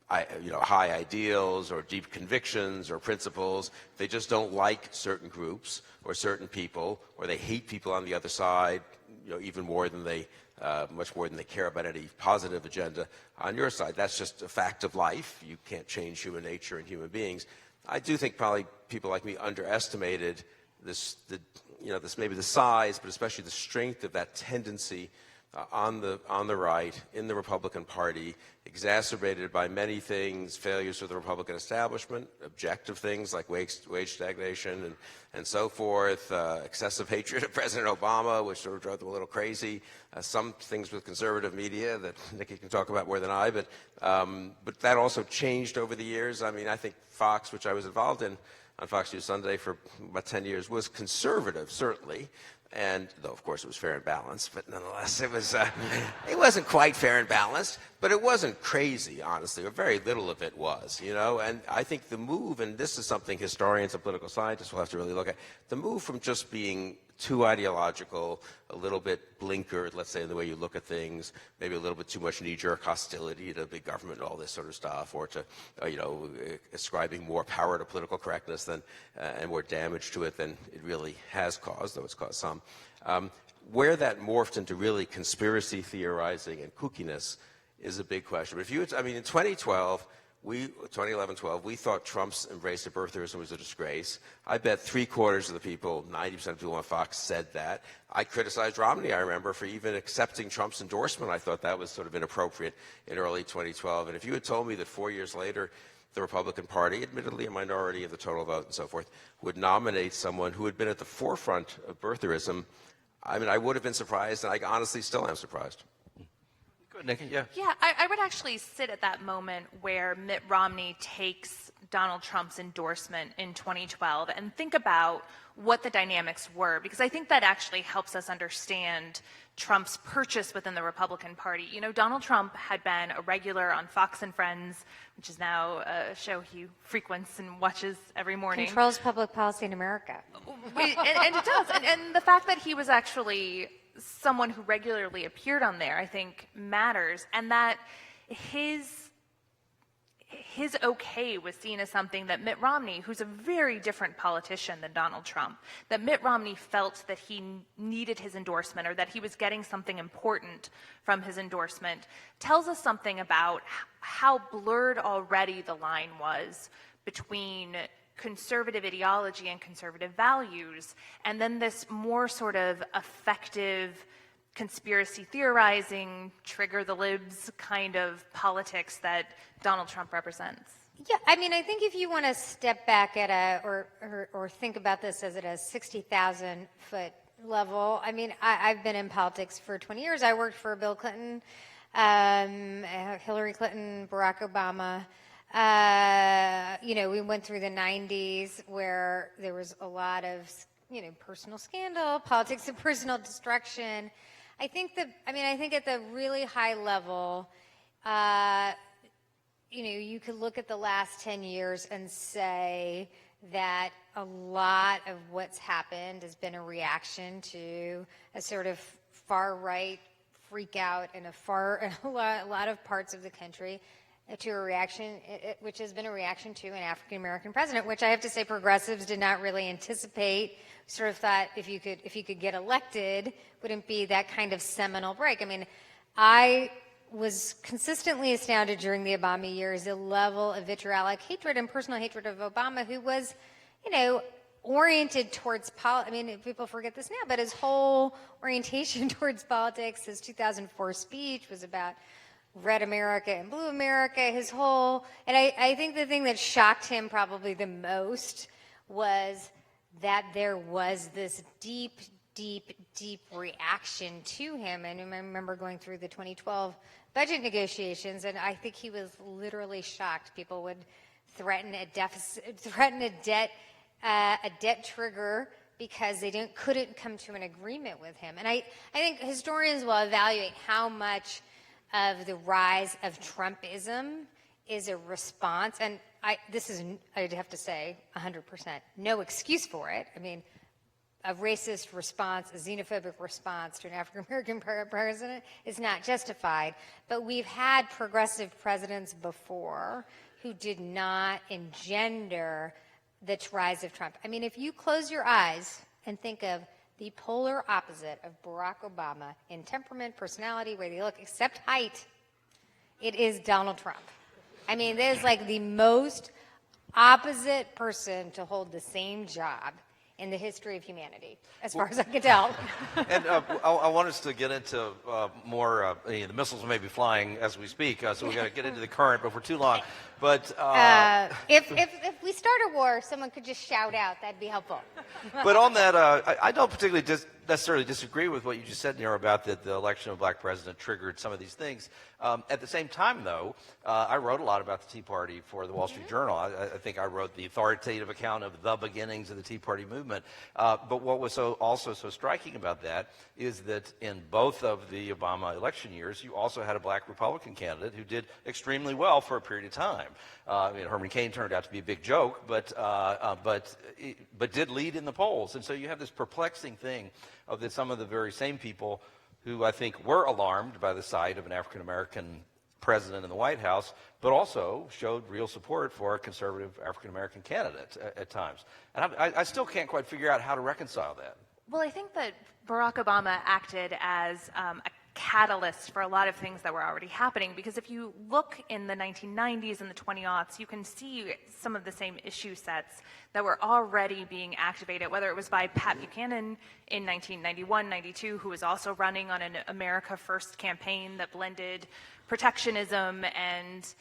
high ideals or deep convictions or principles. They just don't like certain groups or certain people, or they hate people on the other side, even more than much more than they care about any positive agenda on your side. That's just a fact of life. You can't change human nature and human beings. I do think probably people like me underestimated maybe the size, but especially the strength of that tendency on the right in the Republican Party, exacerbated by many things, failures of the Republican establishment, objective things like wage stagnation and so forth, excessive hatred of President Obama, which sort of drove them a little crazy, some things with conservative media that Nikki can talk about more than I, but that also changed over the years. I mean, I think Fox, which I was involved in on Fox News Sunday for about 10 years, was conservative, certainly. And though, of course, it was fair and balanced, but nonetheless, it wasn't quite fair and balanced, but it wasn't crazy, honestly, or very little of it was, And I think the move, and this is something historians and political scientists will have to really look at, the move from just being too ideological, a little bit blinkered, let's say, in the way you look at things, maybe a little bit too much knee-jerk hostility to big government and all this sort of stuff, or to, ascribing more power to political correctness and more damage to it than it really has caused, though it's caused some. Where that morphed into really conspiracy theorizing and kookiness is a big question. But in 2012, 2011-12, we thought Trump's embrace of birtherism was a disgrace. I bet 3/4 of the people, 90% of people on Fox said that. I criticized Romney, I remember, for even accepting Trump's endorsement. I thought that was sort of inappropriate in early 2012. And if you had told me that 4 years later, the Republican Party, admittedly a minority of the total vote and so forth, would nominate someone who had been at the forefront of birtherism, I would have been surprised, and I honestly still am surprised. Good, Nikki, yeah. Yeah, I would actually sit at that moment where Mitt Romney takes Donald Trump's endorsement in 2012 and think about what the dynamics were, because I think that actually helps us understand Trump's purchase within the Republican Party. Donald Trump had been a regular on Fox and Friends, which is now a show he frequents and watches every morning. Controls public policy in America. And it does. And the fact that he was actually someone who regularly appeared on there, I think, matters, and that his okay was seen as something that Mitt Romney, who's a very different politician than Donald Trump, that Mitt Romney felt that he needed his endorsement or that he was getting something important from his endorsement, tells us something about how blurred already the line was between conservative ideology and conservative values, and then this more sort of effective conspiracy theorizing, trigger the libs kind of politics that Donald Trump represents. Yeah, I think if you want to step back at or think about this as at a 60,000 foot level, I've been in politics for 20 years. I worked for Bill Clinton. Hillary Clinton, Barack Obama. We went through the 90s where there was a lot of, personal scandal, politics of personal destruction. I think at the really high level, you could look at the last 10 years and say that a lot of what's happened has been a reaction to a sort of far-right freak out in a lot of parts of the country, to a reaction, which has been a reaction to an African-American president, which I have to say progressives did not really anticipate. Sort of thought if you could get elected, wouldn't be that kind of seminal break. I mean, I was consistently astounded during the Obama years, the level of vitriolic hatred and personal hatred of Obama, who was, oriented towards people forget this now, but his whole orientation towards politics, his 2004 speech was about red America and blue America, and I think the thing that shocked him probably the most was that there was this deep reaction to him. And I remember going through the 2012 budget negotiations, and I think he was literally shocked. People would threaten a debt trigger because they couldn't come to an agreement with him. And I think historians will evaluate how much of the rise of Trumpism is a response, and I'd have to say 100%, no excuse for it. I mean, a racist response, a xenophobic response to an African-American president is not justified. But we've had progressive presidents before who did not engender the rise of Trump. I mean, if you close your eyes and think of the polar opposite of Barack Obama in temperament, personality, way they look, except height, it is Donald Trump. I mean, there's like the most opposite person to hold the same job in the history of humanity, as far as I can tell. And I want us to get into more, the missiles may be flying as we speak, so we've got to get into the current before too long. But if we start a war, someone could just shout out. That'd be helpful. But on that, I don't particularly necessarily disagree with what you just said, Neera, about that the election of a black president triggered some of these things. At the same time, though, I wrote a lot about the Tea Party for the Wall Street Journal. I think I wrote the authoritative account of the beginnings of the Tea Party movement. But what was also so striking about that is that in both of the Obama election years, you also had a black Republican candidate who did extremely well for a period of time. Herman Cain turned out to be a big joke, but did lead in the polls. And so you have this perplexing thing of that some of the very same people who I think were alarmed by the sight of an African-American president in the White House, but also showed real support for a conservative African-American candidate at times. And I still can't quite figure out how to reconcile that. Well, I think that Barack Obama acted as a catalyst for a lot of things that were already happening, because if you look in the 1990s and the 20aughts, you can see some of the same issue sets that were already being activated, whether it was by Pat Buchanan in 1991-92, who was also running on an America First campaign that blended protectionism and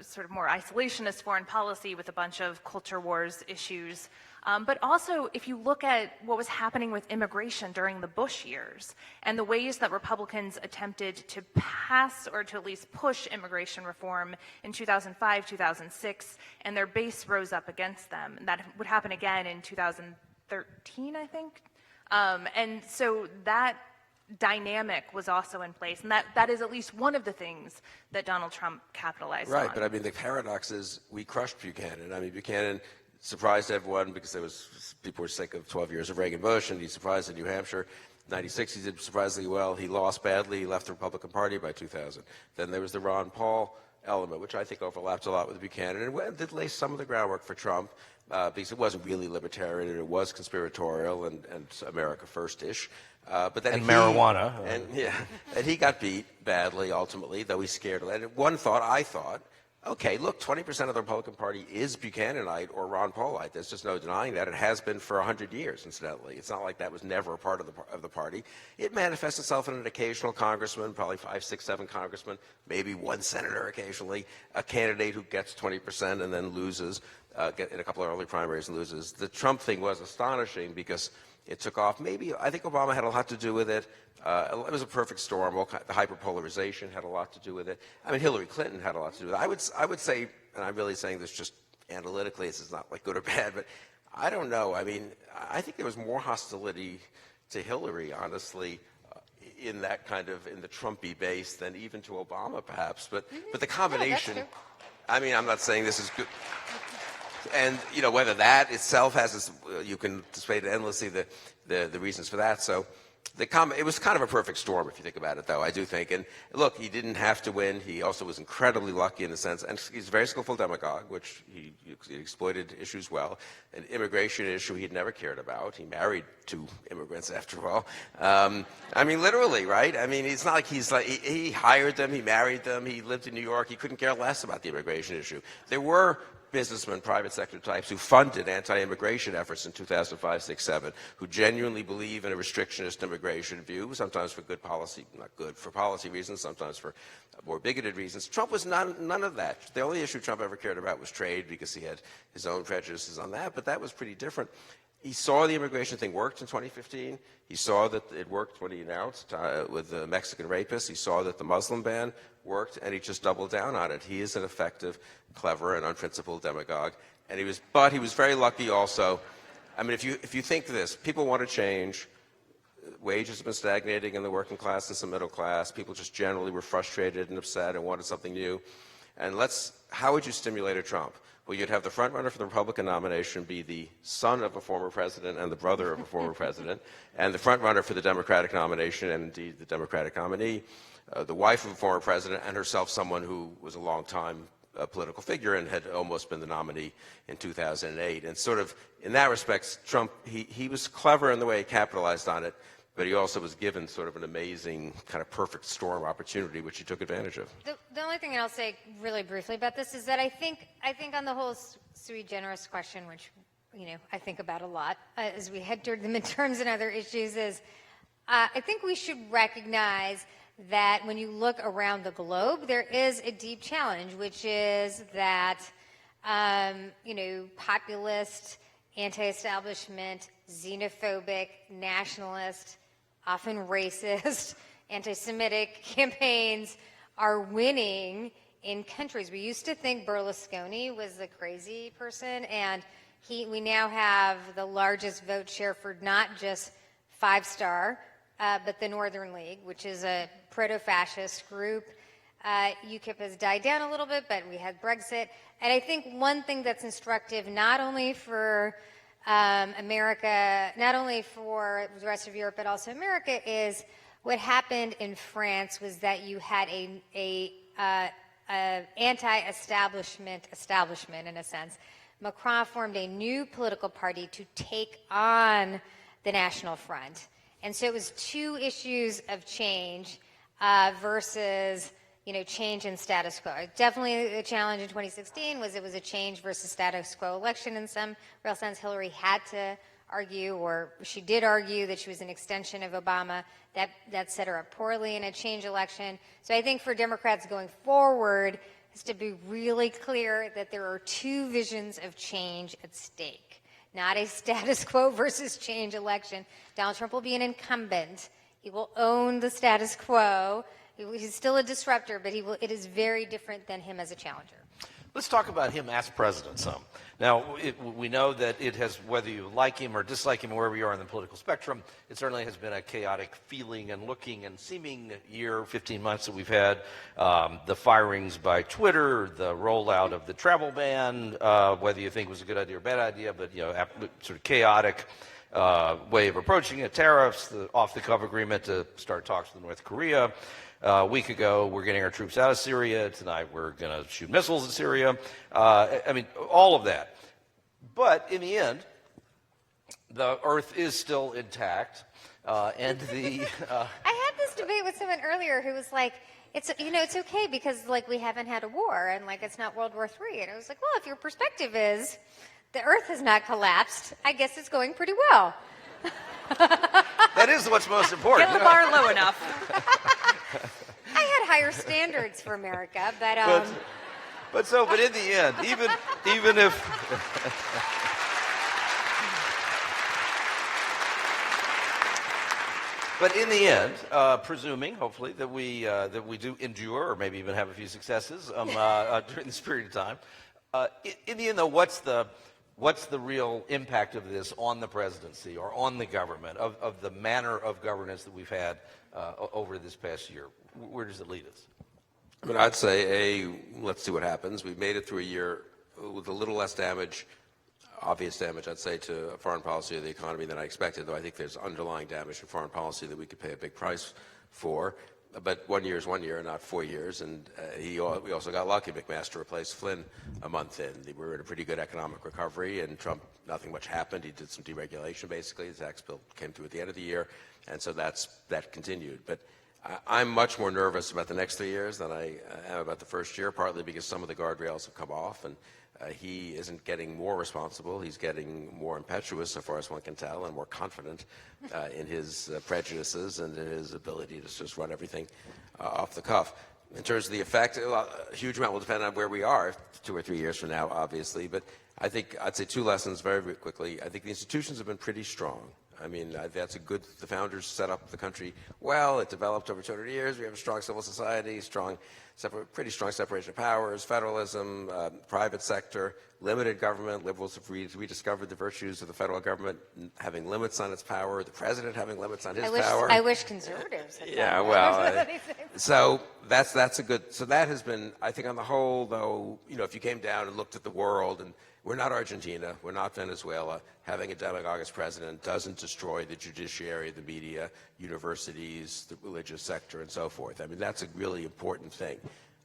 sort of more isolationist foreign policy with a bunch of culture wars issues. But also, if you look at what was happening with immigration during the Bush years and the ways that Republicans attempted to pass or to at least push immigration reform in 2005, 2006, and their base rose up against them. And that would happen again in 2013, I think. And so that dynamic was also in place, and that is at least one of the things that Donald Trump capitalized on. Right, but I mean, the paradox is we crushed Buchanan. I mean, Buchanan surprised everyone because people were sick of 12 years of Reagan-Bush, and he surprised in New Hampshire. 96, he did surprisingly well. He lost badly. He left the Republican Party by 2000. Then there was the Ron Paul element, which I think overlapped a lot with Buchanan, and did lay some of the groundwork for Trump, because it wasn't really libertarian, and it was conspiratorial and America First-ish. But then marijuana. And he got beat badly, ultimately, though he scared a lot. And I thought, okay, look, 20% of the Republican Party is Buchananite or Ron Paulite. There's just no denying that. It has been for 100 years, incidentally. It's not like that was never a part of the party. It manifests itself in an occasional congressman, probably 5, 6, 7 congressmen, maybe one senator occasionally, a candidate who gets 20% and then loses, in a couple of early primaries and loses. The Trump thing was astonishing because it took off. Maybe, I think Obama had a lot to do with it. It was a perfect storm. The hyperpolarization had a lot to do with it. I mean, Hillary Clinton had a lot to do with it. I would say, and I'm really saying this just analytically, this is not like good or bad, but I don't know. I mean, I think there was more hostility to Hillary, honestly, in that kind of, in the Trumpy base than even to Obama, perhaps. But the combination, I mean, I'm not saying this is good. And, you know, whether that itself has this, you can debate endlessly the reasons for that. So it was kind of a perfect storm, if you think about it, though, I do think. And look, he didn't have to win. He also was incredibly lucky in a sense. And he's a very skillful demagogue, which he exploited issues well. An immigration issue he'd never cared about. He married 2 immigrants, after all. I mean, literally, right? I mean, it's not like he hired them, he married them, he lived in New York. He couldn't care less about the immigration issue. There were businessmen, private sector types who funded anti-immigration efforts in 2005, 6, 7, who genuinely believe in a restrictionist immigration view, sometimes for good policy, not good for policy reasons, sometimes for more bigoted reasons. Trump was none of that. The only issue Trump ever cared about was trade because he had his own prejudices on that, but that was pretty different. He saw the immigration thing worked in 2015. He saw that it worked when he announced with the Mexican rapists. He saw that the Muslim ban worked, and he just doubled down on it. He is an effective, clever, and unprincipled demagogue. And he was very lucky also. I mean, if you think this, people want to change. Wages have been stagnating in the working class and the middle class. People just generally were frustrated and upset and wanted something new. And how would you stimulate a Trump? Well, you'd have the front runner for the Republican nomination be the son of a former president and the brother of a former president, and the front runner for the Democratic nomination, and indeed the Democratic nominee, the wife of a former president, and herself someone who was a long-time political figure and had almost been the nominee in 2008. And sort of, in that respect, Trump, he was clever in the way he capitalized on it, but he also was given sort of an amazing kind of perfect storm opportunity, which he took advantage of. The only thing I'll say really briefly about this is that I think on the whole sui generis question, which, you know, I think about a lot as we head toward the midterms and other issues, is I think we should recognize that when you look around the globe, there is a deep challenge, which is that, you know, populist, anti-establishment, xenophobic, nationalist, often racist, anti-Semitic campaigns are winning in countries. We used to think Berlusconi was the crazy person, and we now have the largest vote share for not just Five Star, but the Northern League, which is a proto-fascist group. UKIP has died down a little bit, but we had Brexit. And I think one thing that's instructive, not only for America, not only for the rest of Europe, but also America, is what happened in France was that you had a anti-establishment in a sense. Macron formed a new political party to take on the National Front. And so it was 2 issues of change versus, you know, change in status quo. Definitely the challenge in 2016 was it was a change versus status quo election in some real sense. Hillary had to argue, or she did argue, that she was an extension of Obama. That set her up poorly in a change election. So I think for Democrats going forward, it's to be really clear that there are 2 visions of change at stake. Not a status quo versus change election. Donald Trump will be an incumbent. He will own the status quo. He's still a disruptor, but it is very different than him as a challenger. Let's talk about him as president some. Now, we know that it has, whether you like him or dislike him, wherever you are in the political spectrum, it certainly has been a chaotic feeling and looking and seeming year, 15 months that we've had. The firings by Twitter, the rollout of the travel ban, whether you think it was a good idea or bad idea, but, you know, sort of chaotic way of approaching it, tariffs, the off-the-cuff agreement to start talks with North Korea. A week ago, we're getting our troops out of Syria. Tonight, we're going to shoot missiles at Syria. I mean, all of that. But in the end, the Earth is still intact, and the. I had this debate with someone earlier who was like, "It's okay because like we haven't had a war and like it's not World War III." And I was like, "Well, if your perspective is the Earth has not collapsed, I guess it's going pretty well." That is what's most important. Get the bar low enough. I had higher standards for America, but but in the end, even if But in the end, presuming, hopefully, that we do endure, or maybe even have a few successes during this period of time, in the end, though, what's the real impact of this on the presidency or on the government, of the manner of governance that we've had over this past year? Where does it lead us? I mean, I'd say, let's see what happens. We've made it through a year with a little less damage, obvious damage, I'd say, to foreign policy or the economy than I expected, though I think there's underlying damage to foreign policy that we could pay a big price for. But 1 year is 1 year, not 4 years. And we also got lucky. McMaster replaced Flynn a month in. We were in a pretty good economic recovery, and Trump, nothing much happened. He did some deregulation, basically. The tax bill came through at the end of the year, and so that continued. But I'm much more nervous about the next 3 years than I am about the first year, partly because some of the guardrails have come off, and he isn't getting more responsible. He's getting more impetuous, so far as one can tell, and more confident in his prejudices and in his ability to just run everything off the cuff. In terms of the effect, a huge amount will depend on where we are 2 or 3 years from now, obviously. But I think I'd say 2 lessons very, very quickly. I think the institutions have been pretty strong. I mean, that's the founders set up the country well. It developed over 200 years. We have a strong civil society, pretty strong separation of powers, federalism, private sector, limited government. Liberals have rediscovered the virtues of the federal government having limits on its power, the president having limits on his power. I wish conservatives had Yeah, done well, that. so that's a good. So that has been, I think, on the whole, though, if you came down and looked at the world, and we're not Argentina, we're not Venezuela. Having a demagogue as president doesn't destroy the judiciary, the media, universities, the religious sector, and so forth. I mean, that's a really important thing.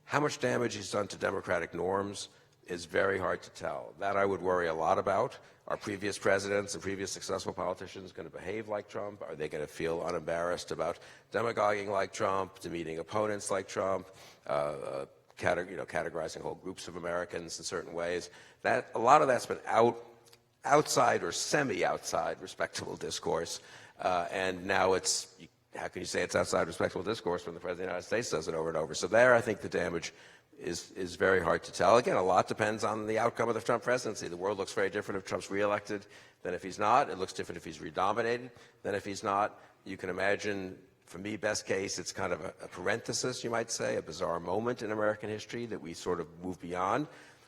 How much damage he's done to democratic norms is very hard to tell. That I would worry a lot about. Are previous presidents and previous successful politicians going to behave like Trump? Are they going to feel unembarrassed about demagoguing like Trump, demeaning opponents like Trump, categorizing whole groups of Americans in certain ways? A lot of that's been outside or semi-outside respectable discourse, and now how can you say it's outside respectable discourse when the President of the United States does it over and over? So there, I think the damage is very hard to tell. Again, a lot depends on the outcome of the Trump presidency. The world looks very different if Trump's reelected than if he's not. It looks different if he's redominated than if he's not. You can imagine, for me, best case, it's kind of a parenthesis, you might say, a bizarre moment in American history that we sort of move beyond.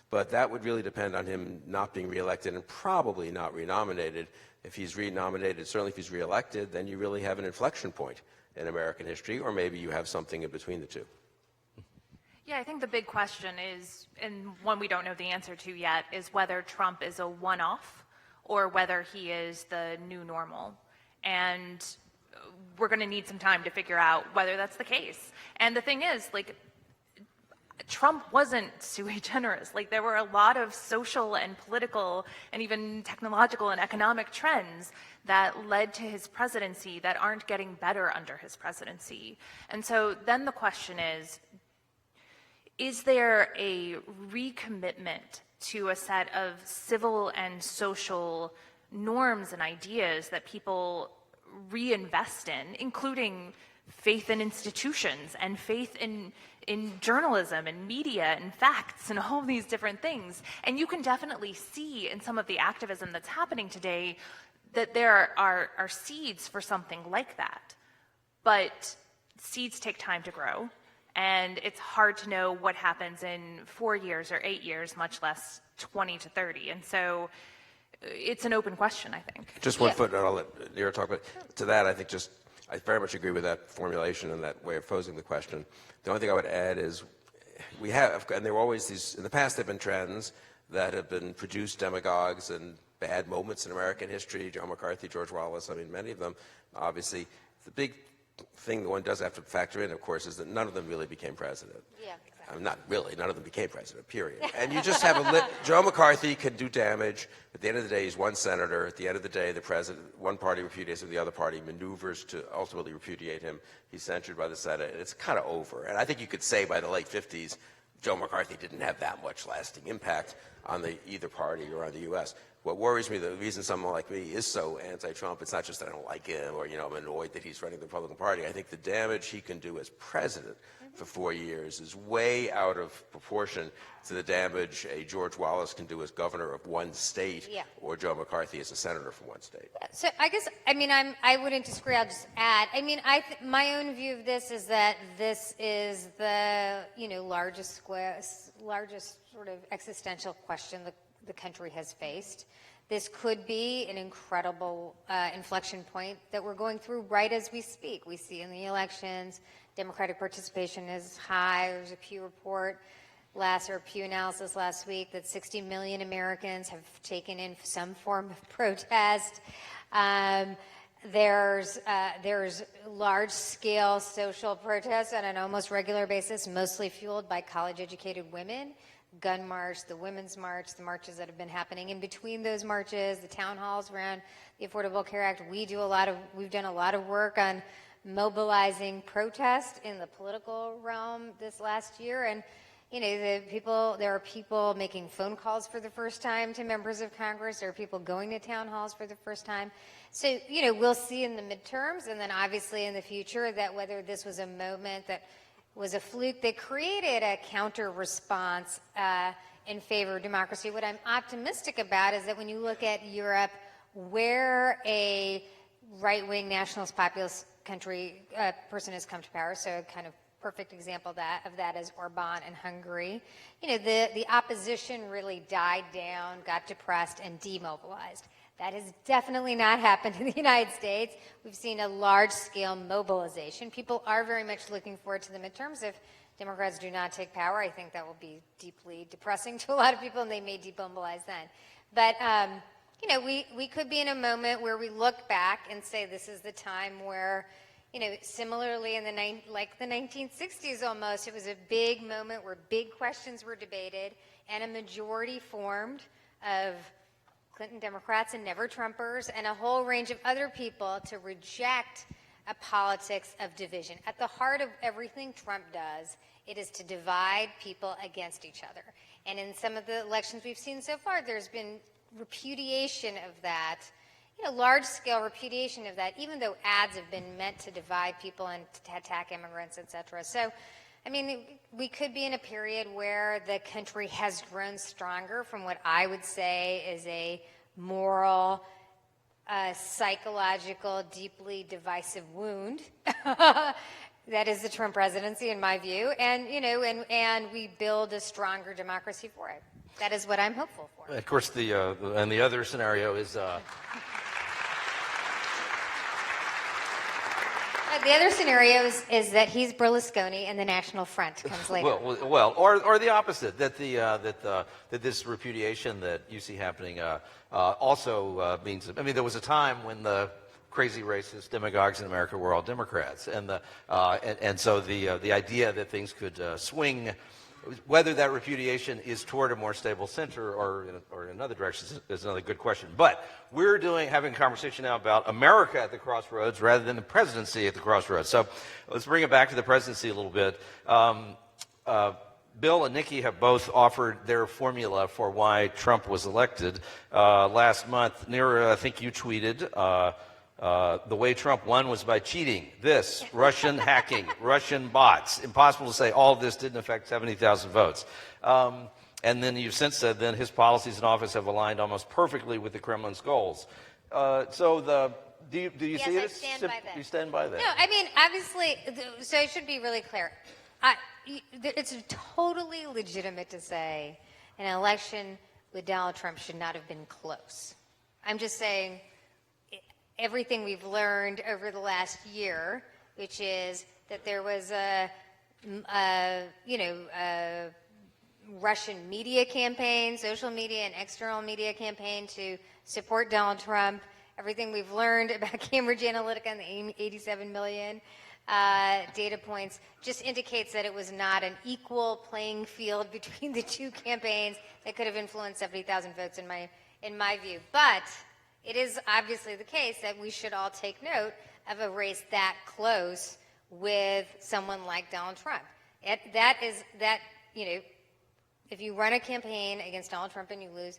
But that would really depend on him not being reelected and probably not renominated. If he's renominated, certainly if he's reelected, then you really have an inflection point in American history, or maybe you have something in between the two. Yeah, I think the big question is, and one we don't know the answer to yet, is whether Trump is a one-off or whether he is the new normal. And we're going to need some time to figure out whether that's the case. And the thing is, Trump wasn't sui generis. There were a lot of social and political and even technological and economic trends that led to his presidency that aren't getting better under his presidency. And so then the question is there a recommitment to a set of civil and social norms and ideas that people reinvest in, including faith in institutions and faith in journalism and media and facts and all these different things? And you can definitely see in some of the activism that's happening today that there are seeds for something like that. But seeds take time to grow, and it's hard to know what happens in 4 years or 8 years, much less 20 to 30. And so it's an open question, I think. Just one footnote, I'll let Neera talk, but to that, I think I very much agree with that formulation and that way of posing the question. The only thing I would add is we have, and there were always these, in the past there have been trends that have been produced demagogues and bad moments in American history, John McCarthy, George Wallace, I mean, many of them, obviously. The big thing that one does have to factor in, of course, is that none of them really became president. Yeah, exactly. Not really, none of them became president, period. And you just have Joe McCarthy can do damage. At the end of the day, he's one senator. At the end of the day, the president, one party repudiates him, the other party maneuvers to ultimately repudiate him. He's censured by the Senate, and it's kind of over. And I think you could say by the late 50s, Joe McCarthy didn't have that much lasting impact on either party or on the U.S. what worries me, the reason someone like me is so anti-Trump, it's not just that I don't like him or, I'm annoyed that he's running the Republican Party. I think the damage he can do as president for 4 years is way out of proportion to the damage a George Wallace can do as governor of one state or Joe McCarthy as a senator from one state. So I guess, I wouldn't disagree. I'll just add. My own view of this is that this is the, largest sort of existential question the country has faced. This could be an incredible inflection point that we're going through right as we speak. We see in the elections, Democratic participation is high. There's a Pew report Pew analysis last week that 60 million Americans have taken in some form of protest. There's large-scale social protests on an almost regular basis, mostly fueled by college-educated women. Gun march, the women's march, the marches that have been happening in between those marches, the town halls around the Affordable Care Act. We've done a lot of work on mobilizing protest in the political realm this last year, and there are people making phone calls for the first time to members of Congress. There are people going to town halls for the first time. So, we'll see in the midterms, and then obviously in the future, that whether this was a moment that was a fluke that created a counter response in favor of democracy. What I'm optimistic about is that when you look at Europe, where a right-wing nationalist populist country person has come to power, so a kind of perfect example of that is Orban in Hungary. The opposition really died down, got depressed, and demobilized. That has definitely not happened in the United States. We've seen a large-scale mobilization. People are very much looking forward to the midterms. If Democrats do not take power, I think that will be deeply depressing to a lot of people, and they may demobilize then. But, we could be in a moment where we look back and say this is the time where, similarly in the 1960s almost, it was a big moment where big questions were debated and a majority formed of Clinton Democrats and never Trumpers and a whole range of other people to reject a politics of division. At the heart of everything Trump does, it is to divide people against each other. And in some of the elections we've seen so far, there's been repudiation of that, large-scale repudiation of that, even though ads have been meant to divide people and to attack immigrants, et cetera. So, we could be in a period where the country has grown stronger from what I would say is a moral, psychological, deeply divisive wound. That is the Trump presidency, in my view, and we build a stronger democracy for it. That is what I'm hopeful for. Of course, the other scenario is. The other scenario is that he's Berlusconi and the National Front comes later. Or the opposite, that this repudiation that you see happening also means. There was a time when the crazy racist demagogues in America were all Democrats, and so the idea that things could swing, whether that repudiation is toward a more stable center or in another direction is another good question. But we're having a conversation now about America at the crossroads rather than the presidency at the crossroads. So let's bring it back to the presidency a little bit. Bill and Nikki have both offered their formula for why Trump was elected. Last month, Neera, I think you tweeted, the way Trump won was by cheating. Russian hacking, Russian bots. Impossible to say all of this didn't affect 70,000 votes. And then you've since said then his policies in office have aligned almost perfectly with the Kremlin's goals. Do you see it? Yes, I stand by that. You stand by that? No, obviously, so I should be really clear. It's totally legitimate to say an election with Donald Trump should not have been close. I'm just saying everything we've learned over the last year, which is that there was a Russian media campaign, social media and external media campaign to support Donald Trump. Everything we've learned about Cambridge Analytica and the 87 million data points just indicates that it was not an equal playing field between the two campaigns that could have influenced 70,000 votes in my view. But it is obviously the case that we should all take note of a race that close with someone like Donald Trump. If you run a campaign against Donald Trump and you lose,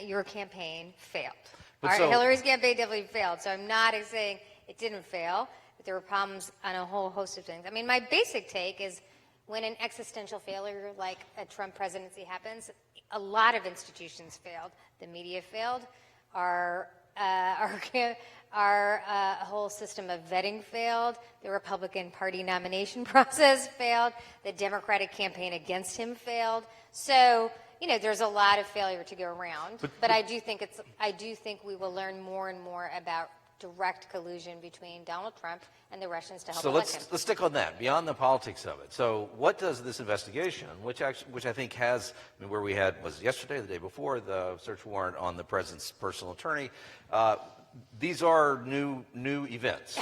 your campaign failed. But so- Hillary's campaign definitely failed. So I'm not saying it didn't fail, but there were problems on a whole host of things. I mean, my basic take is when an existential failure like a Trump presidency happens, a lot of institutions failed. The media failed. Our whole system of vetting failed. The Republican Party nomination process failed. The Democratic campaign against him failed. So, there's a lot of failure to go around. But I do think we will learn more and more about direct collusion between Donald Trump and the Russians to help So elect him. let's stick on that, beyond the politics of it. So what does this investigation, which I think has, where we had, was yesterday, the day before, the search warrant on the president's personal attorney, these are new events.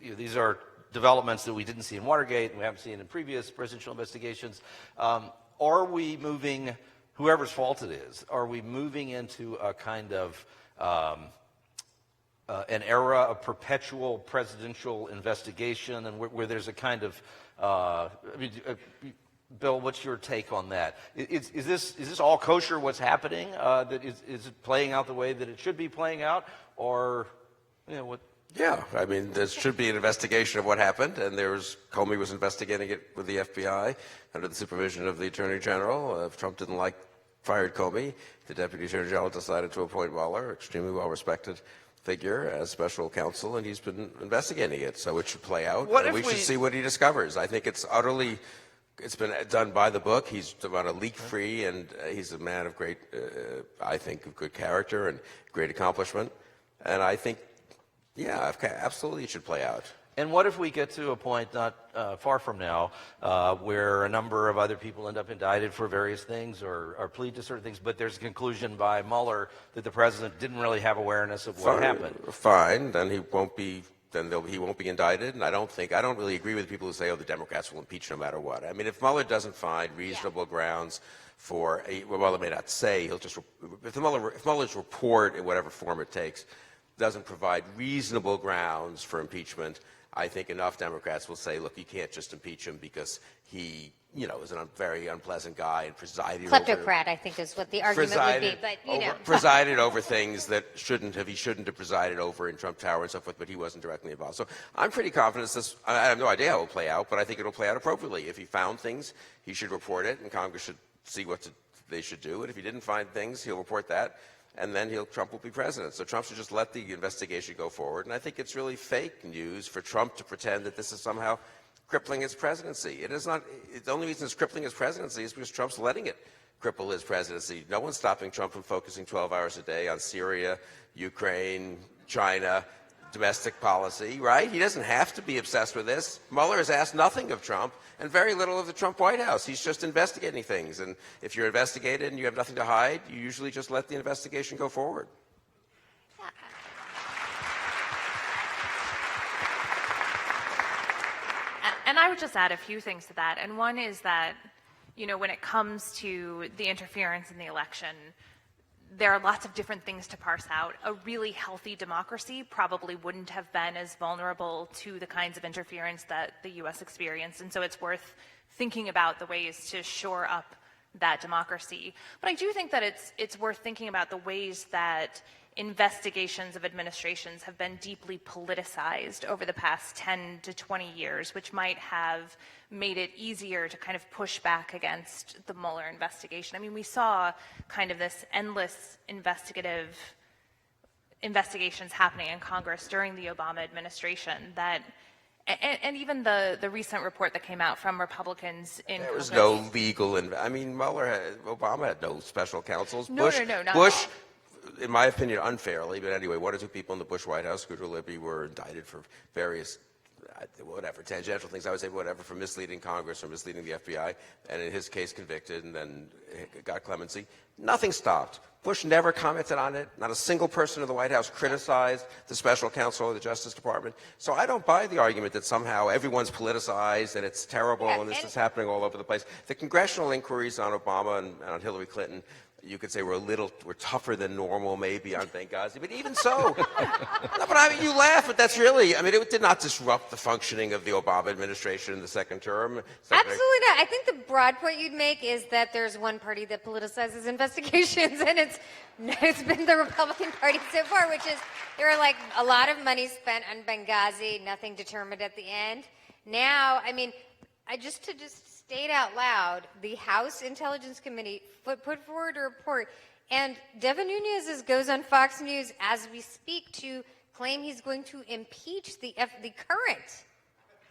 These are developments that we didn't see in Watergate, and we haven't seen in previous presidential investigations. Are we moving, whoever's fault it is, are we moving into a kind of an era of perpetual presidential investigation, and where there's a kind of, Bill, what's your take on that? Is this all kosher? What's happening? Is it playing out the way that it should be playing out, or what? Yeah, I mean, there should be an investigation of what happened, and Comey was investigating it with the FBI under the supervision of the Attorney General. If Trump didn't fired Comey, the Deputy Attorney General decided to appoint Mueller, extremely well-respected figure, as special counsel, and he's been investigating it, so it should play out. And we should see what he discovers. I think it's been done by the book. He's about a leak-free, and he's a man of great, I think, of good character and great accomplishment. And I think, yeah, absolutely it should play out. And what if we get to a point not far from now where a number of other people end up indicted for various things or plead to certain things, but there's a conclusion by Mueller that the president didn't really have awareness of what happened? Fine, then he won't be indicted, and I don't really agree with people who say, the Democrats will impeach no matter what. I mean, if Mueller doesn't find reasonable grounds for Mueller may not say, if Mueller's report, in whatever form it takes, doesn't provide reasonable grounds for impeachment, I think enough Democrats will say, look, you can't just impeach him because he, is a very unpleasant guy and presided Kleptocrat, I think, is what the argument would be. But presided over things that he shouldn't have presided over in Trump Tower and so forth, but he wasn't directly involved. So I'm pretty confident I have no idea how it will play out, but I think it will play out appropriately. If he found things, he should report it, and Congress should see what they should do. And if he didn't find things, he'll report that. And then Trump will be president. So Trump should just let the investigation go forward. And I think it's really fake news for Trump to pretend that this is somehow crippling his presidency. It is not. The only reason it's crippling his presidency is because Trump's letting it cripple his presidency. No one's stopping Trump from focusing 12 hours a day on Syria, Ukraine, China, domestic policy, right? He doesn't have to be obsessed with this. Mueller has asked nothing of Trump and very little of the Trump White House. He's just investigating things. And if you're investigated and you have nothing to hide, you usually just let the investigation go forward. And I would just add a few things to that. And one is that, when it comes to the interference in the election, there are lots of different things to parse out. A really healthy democracy probably wouldn't have been as vulnerable to the kinds of interference that the U.S. experienced. And so it's worth thinking about the ways to shore up that democracy. But I do think that it's worth thinking about the ways that investigations of administrations have been deeply politicized over the past 10 to 20 years, which might have made it easier to kind of push back against the Mueller investigation. I mean, we saw kind of this endless investigations happening in Congress during the Obama administration that, and even the recent report that came out from Republicans in Congress. There was no legal, Obama had no special counsels. No, not Bush, in my opinion, unfairly, but anyway, one or two people in the Bush White House, Scooter Libby, were indicted for various, tangential things, I would say, for misleading Congress or misleading the FBI, and in his case convicted and then got clemency. Nothing stopped. Bush never commented on it. Not a single person in the White House criticized the special counsel or the Justice Department. So I don't buy the argument that somehow everyone's politicized and it's terrible and this is happening all over the place. The congressional inquiries on Obama and on Hillary Clinton You could say we're tougher than normal maybe on Benghazi, but even so, no, but I mean, you laugh, but that's really, I mean, it did not disrupt the functioning of the Obama administration in the second term. Absolutely not. I think the broad point you'd make is that there's one party that politicizes investigations, and it's been the Republican Party so far, which is there are like a lot of money spent on Benghazi, nothing determined at the end. Now, I mean, just state out loud, the House Intelligence Committee put forward a report, and Devin Nunes goes on Fox News as we speak to claim he's going to impeach the current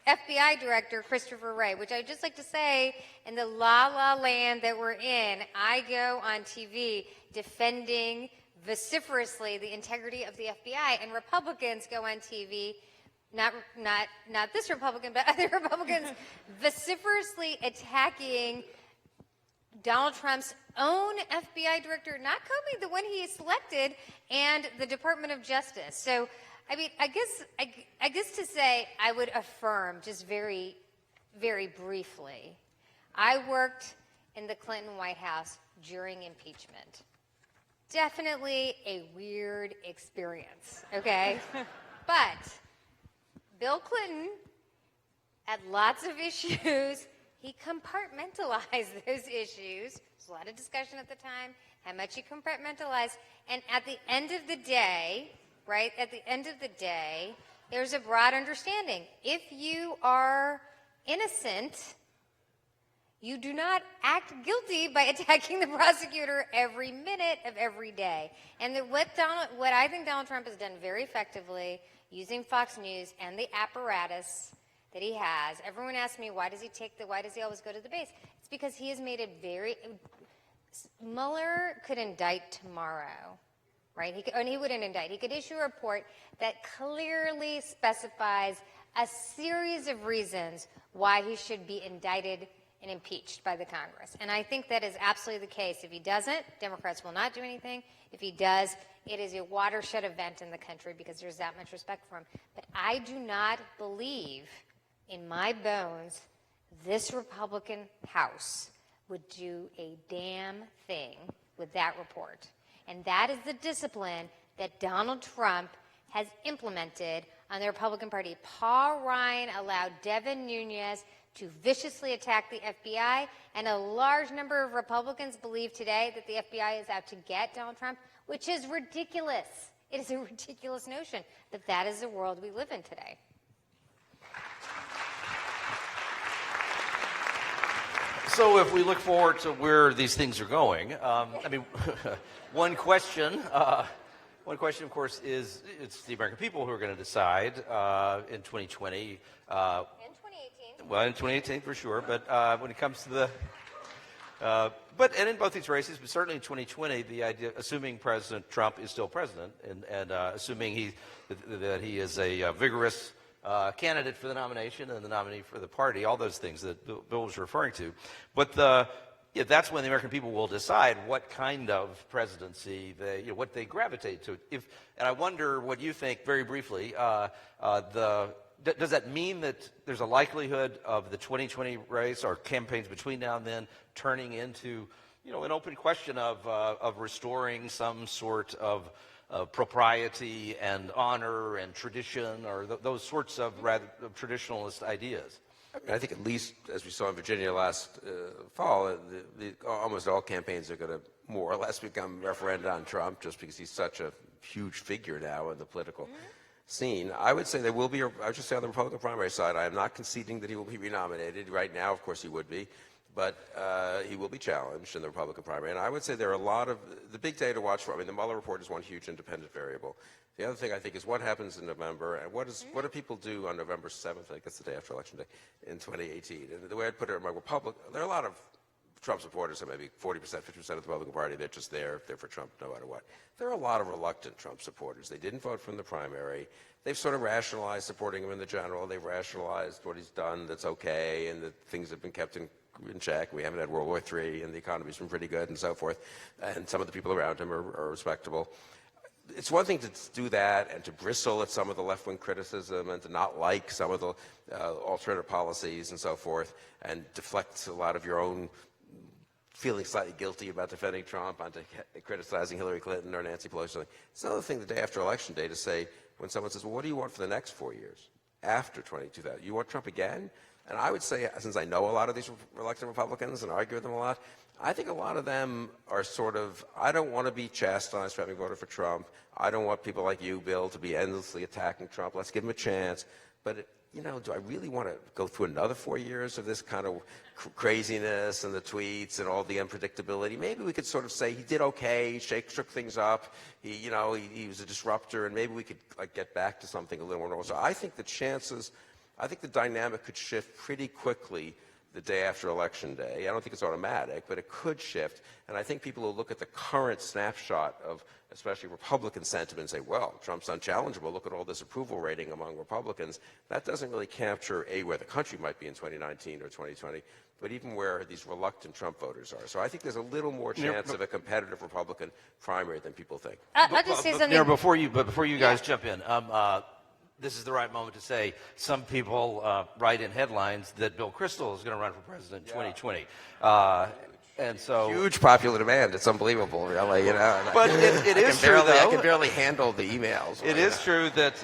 FBI director, Christopher Wray, which I'd just like to say, in the la-la land that we're in, I go on TV defending vociferously the integrity of the FBI, and Republicans go on TV, not this Republican, but other Republicans, vociferously attacking Donald Trump's own FBI director, not Comey, the one he selected, and the Department of Justice. So, I mean, I guess to say I would affirm just very, very briefly, I worked in the Clinton White House during impeachment. Definitely a weird experience, okay? But Bill Clinton had lots of issues. He compartmentalized those issues. There was a lot of discussion at the time, how much he compartmentalized. And at the end of the day, right, at the end of the day, there's a broad understanding. If you are innocent, you do not act guilty by attacking the prosecutor every minute of every day. And what I think Donald Trump has done very effectively, using Fox News and the apparatus that he has. Everyone asks me, why does he always go to the base? It's because he has made it very, Mueller could indict tomorrow, right? He wouldn't indict. He could issue a report that clearly specifies a series of reasons why he should be indicted and impeached by the Congress. And I think that is absolutely the case. If he doesn't, Democrats will not do anything. If he does, it is a watershed event in the country because there's that much respect for him. But I do not believe in my bones this Republican House would do a damn thing with that report. And that is the discipline that Donald Trump has implemented on the Republican Party. Paul Ryan allowed Devin Nunes to viciously attack the FBI, and a large number of Republicans believe today that the FBI is out to get Donald Trump, which is ridiculous. It is a ridiculous notion, but that is the world we live in today. So if we look forward to where these things are going, I mean, one question, of course, is it's the American people who are going to decide in 2020. Well, in 2018 for sure, but when it comes to the, and in both these races, but certainly in 2020, the idea, assuming President Trump is still president, and assuming that he is a vigorous candidate for the nomination and the nominee for the party, all those things that Bill was referring to, but that's when the American people will decide what kind of presidency what they gravitate to. And I wonder what you think, very briefly. Does that mean that there's a likelihood of the 2020 race or campaigns between now and then turning into, an open question of restoring some sort of propriety and honor and tradition, or those sorts of rather traditionalist ideas? I think at least, as we saw in Virginia last fall, almost all campaigns are going to more or less become referenda on Trump, just because he's such a huge figure now in the political scene. I would say there will be, I would just say on the Republican primary side, I am not conceding that he will be renominated. Right now, of course, he would be, but he will be challenged in the Republican primary. And I would say there are a lot of, the big day to watch for, I mean, the Mueller report is one huge independent variable. The other thing I think is what happens in November, and what do people do on November 7th, I think that's the day after Election Day, in 2018. And the way I'd put it in my there are a lot of Trump supporters, so maybe 40%, 50% of the Republican Party, they're just there, they're for Trump no matter what. There are a lot of reluctant Trump supporters. They didn't vote for him in the primary. They've sort of rationalized supporting him in the general. They've rationalized what he's done that's okay, and that things have been kept in check. We haven't had World War III, and the economy's been pretty good, and so forth. And some of the people around him are respectable. It's one thing to do that and to bristle at some of the left-wing criticism and to not like some of the alternative policies and so forth, and deflect a lot of your own feeling slightly guilty about defending Trump, onto criticizing Hillary Clinton or Nancy Pelosi. It's another thing the day after Election Day to say, when someone says, well, what do you want for the next 4 years after 2000? You want Trump again? And I would say, since I know a lot of these reluctant Republicans and argue with them a lot, I think a lot of them are sort of, I don't want to be chastised for having voted for Trump. I don't want people like you, Bill, to be endlessly attacking Trump. Let's give him a chance. But, do I really want to go through another 4 years of this kind of craziness and the tweets and all the unpredictability? Maybe we could sort of say he did okay, he shook things up, he was a disruptor, and maybe we could get back to something a little more normal. So I think the dynamic could shift pretty quickly the day after Election Day. I don't think it's automatic, but it could shift. And I think people will look at the current snapshot of especially Republican sentiment and say, well, Trump's unchallengeable. Look at all this approval rating among Republicans. That doesn't really capture, where the country might be in 2019 or 2020, but even where these reluctant Trump voters are. So I think there's a little more chance of a competitive Republican primary than people think. I'll just say something. Neera, before you guys jump in, this is the right moment to say some people write in headlines that Bill Kristol is going to run for president in 2020. And so huge popular demand. It's unbelievable, really. But it is true, though. I can barely handle the emails. It is true that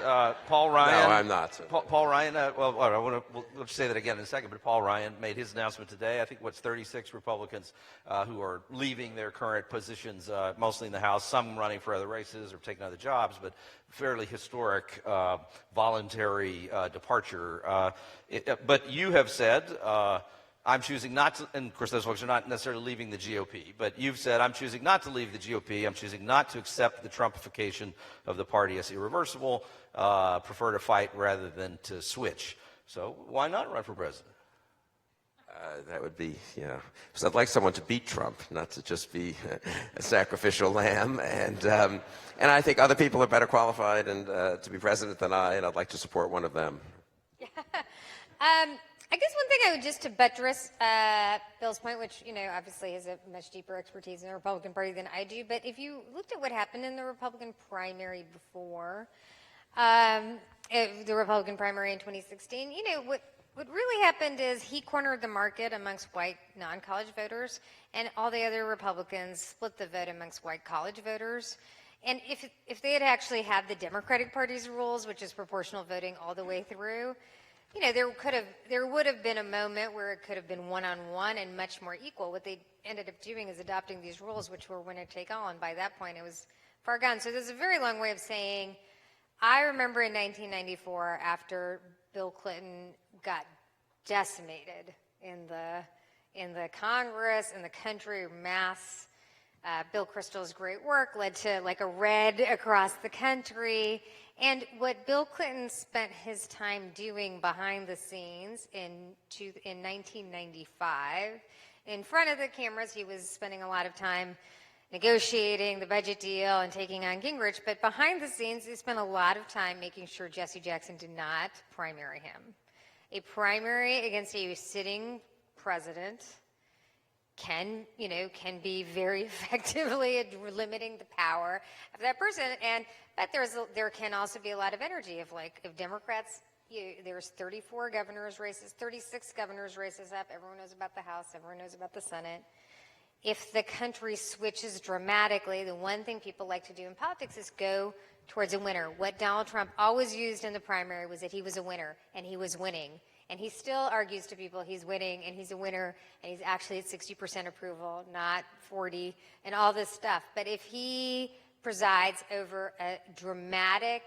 Paul Ryan. No, I'm not. Paul Ryan. We'll say that again in a second. But Paul Ryan made his announcement today. I think 36 Republicans who are leaving their current positions, mostly in the House. Some running for other races or taking other jobs, but fairly historic voluntary departure. But you have said. I'm choosing not to, and of course those folks are not necessarily leaving the GOP, but you've said, I'm choosing not to leave the GOP, I'm choosing not to accept the Trumpification of the party as irreversible, prefer to fight rather than to switch. So why not run for president? That would be, because I'd like someone to beat Trump, not to just be a sacrificial lamb. And I think other people are better qualified to be president than I, and I'd like to support one of them. I guess one thing I would just to buttress Bill's point, which, obviously has a much deeper expertise in the Republican Party than I do, but if you looked at what happened in the Republican primary before, the Republican primary in 2016, what really happened is he cornered the market amongst white non-college voters, and all the other Republicans split the vote amongst white college voters. And if they had actually had the Democratic Party's rules, which is proportional voting all the way through, there would have been a moment where it could have been one-on-one and much more equal. What they ended up doing is adopting these rules, which were winner take all, and by that point it was far gone. So there's a very long way of saying, I remember in 1994, after Bill Clinton got decimated in the Congress, in the country, mass. Bill Kristol's great work led to a red across the country. And what Bill Clinton spent his time doing behind the scenes in 1995, in front of the cameras, he was spending a lot of time negotiating the budget deal and taking on Gingrich, but behind the scenes, he spent a lot of time making sure Jesse Jackson did not primary him. A primary against a sitting president can be very effectively limiting the power of that person. But there can also be a lot of energy if Democrats, there's 34 governors races, 36 governors races up. Everyone knows about the House. Everyone knows about the Senate. If the country switches dramatically, the one thing people like to do in politics is go towards a winner. What Donald Trump always used in the primary was that he was a winner and he was winning. And he still argues to people he's winning and he's a winner and he's actually at 60% approval, not 40, and all this stuff. But if he presides over a dramatic,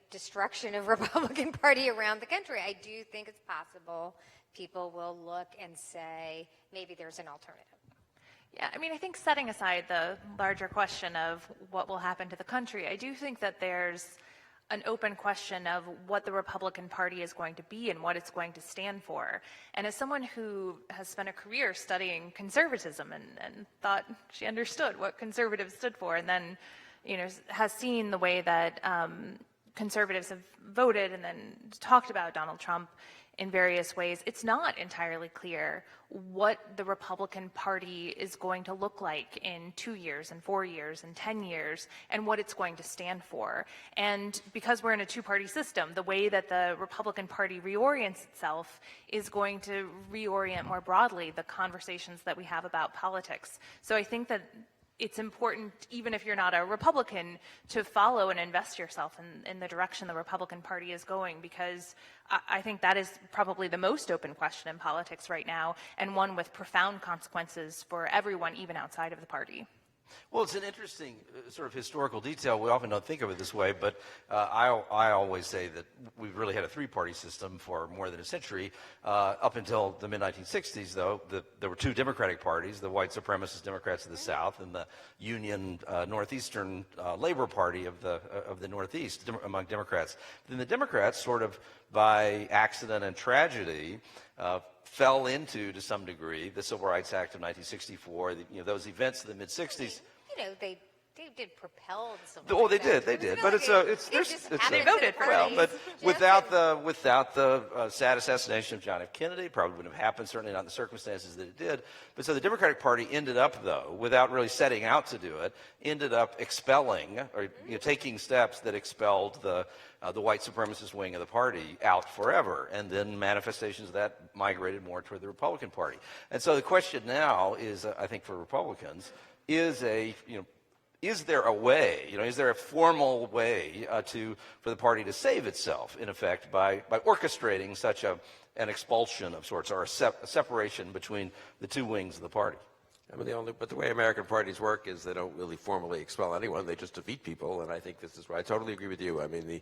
destruction of Republican Party around the country, I do think it's possible people will look and say maybe there's an alternative. Yeah, I think setting aside the larger question of what will happen to the country, I do think that there's an open question of what the Republican Party is going to be and what it's going to stand for. And as someone who has spent a career studying conservatism and thought she understood what conservatives stood for, and then has seen the way that conservatives have voted and then talked about Donald Trump in various ways, it's not entirely clear what the Republican Party is going to look like in 2 years and 4 years and 10 years and what it's going to stand for. And because we're in a two-party system, the way that the Republican Party reorients itself is going to reorient more broadly the conversations that we have about politics. So I think that it's important, even if you're not a Republican, to follow and invest yourself in the direction the Republican Party is going, because I think that is probably the most open question in politics right now, and one with profound consequences for everyone, even outside of the party. Well, it's an interesting sort of historical detail. We often don't think of it this way, but I always say that we've really had a three-party system for more than a century. Up until the mid-1960s, though, there were two Democratic parties, the white supremacist Democrats of the South and the Union Northeastern Labor Party of the Northeast among Democrats. Then the Democrats, sort of by accident and tragedy, fell into, to some degree, the Civil Rights Act of 1964, those events of the mid-60s. They did propel the Civil Rights Oh, they Act. did. It But was it's They voted for it. well, but without the sad assassination of John F. Kennedy, probably wouldn't have happened. Certainly not in the circumstances that it did. But so the Democratic Party ended up, though, without really setting out to do it, ended up expelling or taking steps that expelled the white supremacist wing of the party out forever, and then manifestations of that migrated more toward the Republican Party. And so the question now is, I think, for Republicans, is there a way, is there a formal way for the party to save itself, in effect, by orchestrating such an expulsion of sorts, or a separation between the two wings of the party? I mean, but the way American parties work is they don't really formally expel anyone; they just defeat people. And I think this is right. I totally agree with you. I mean,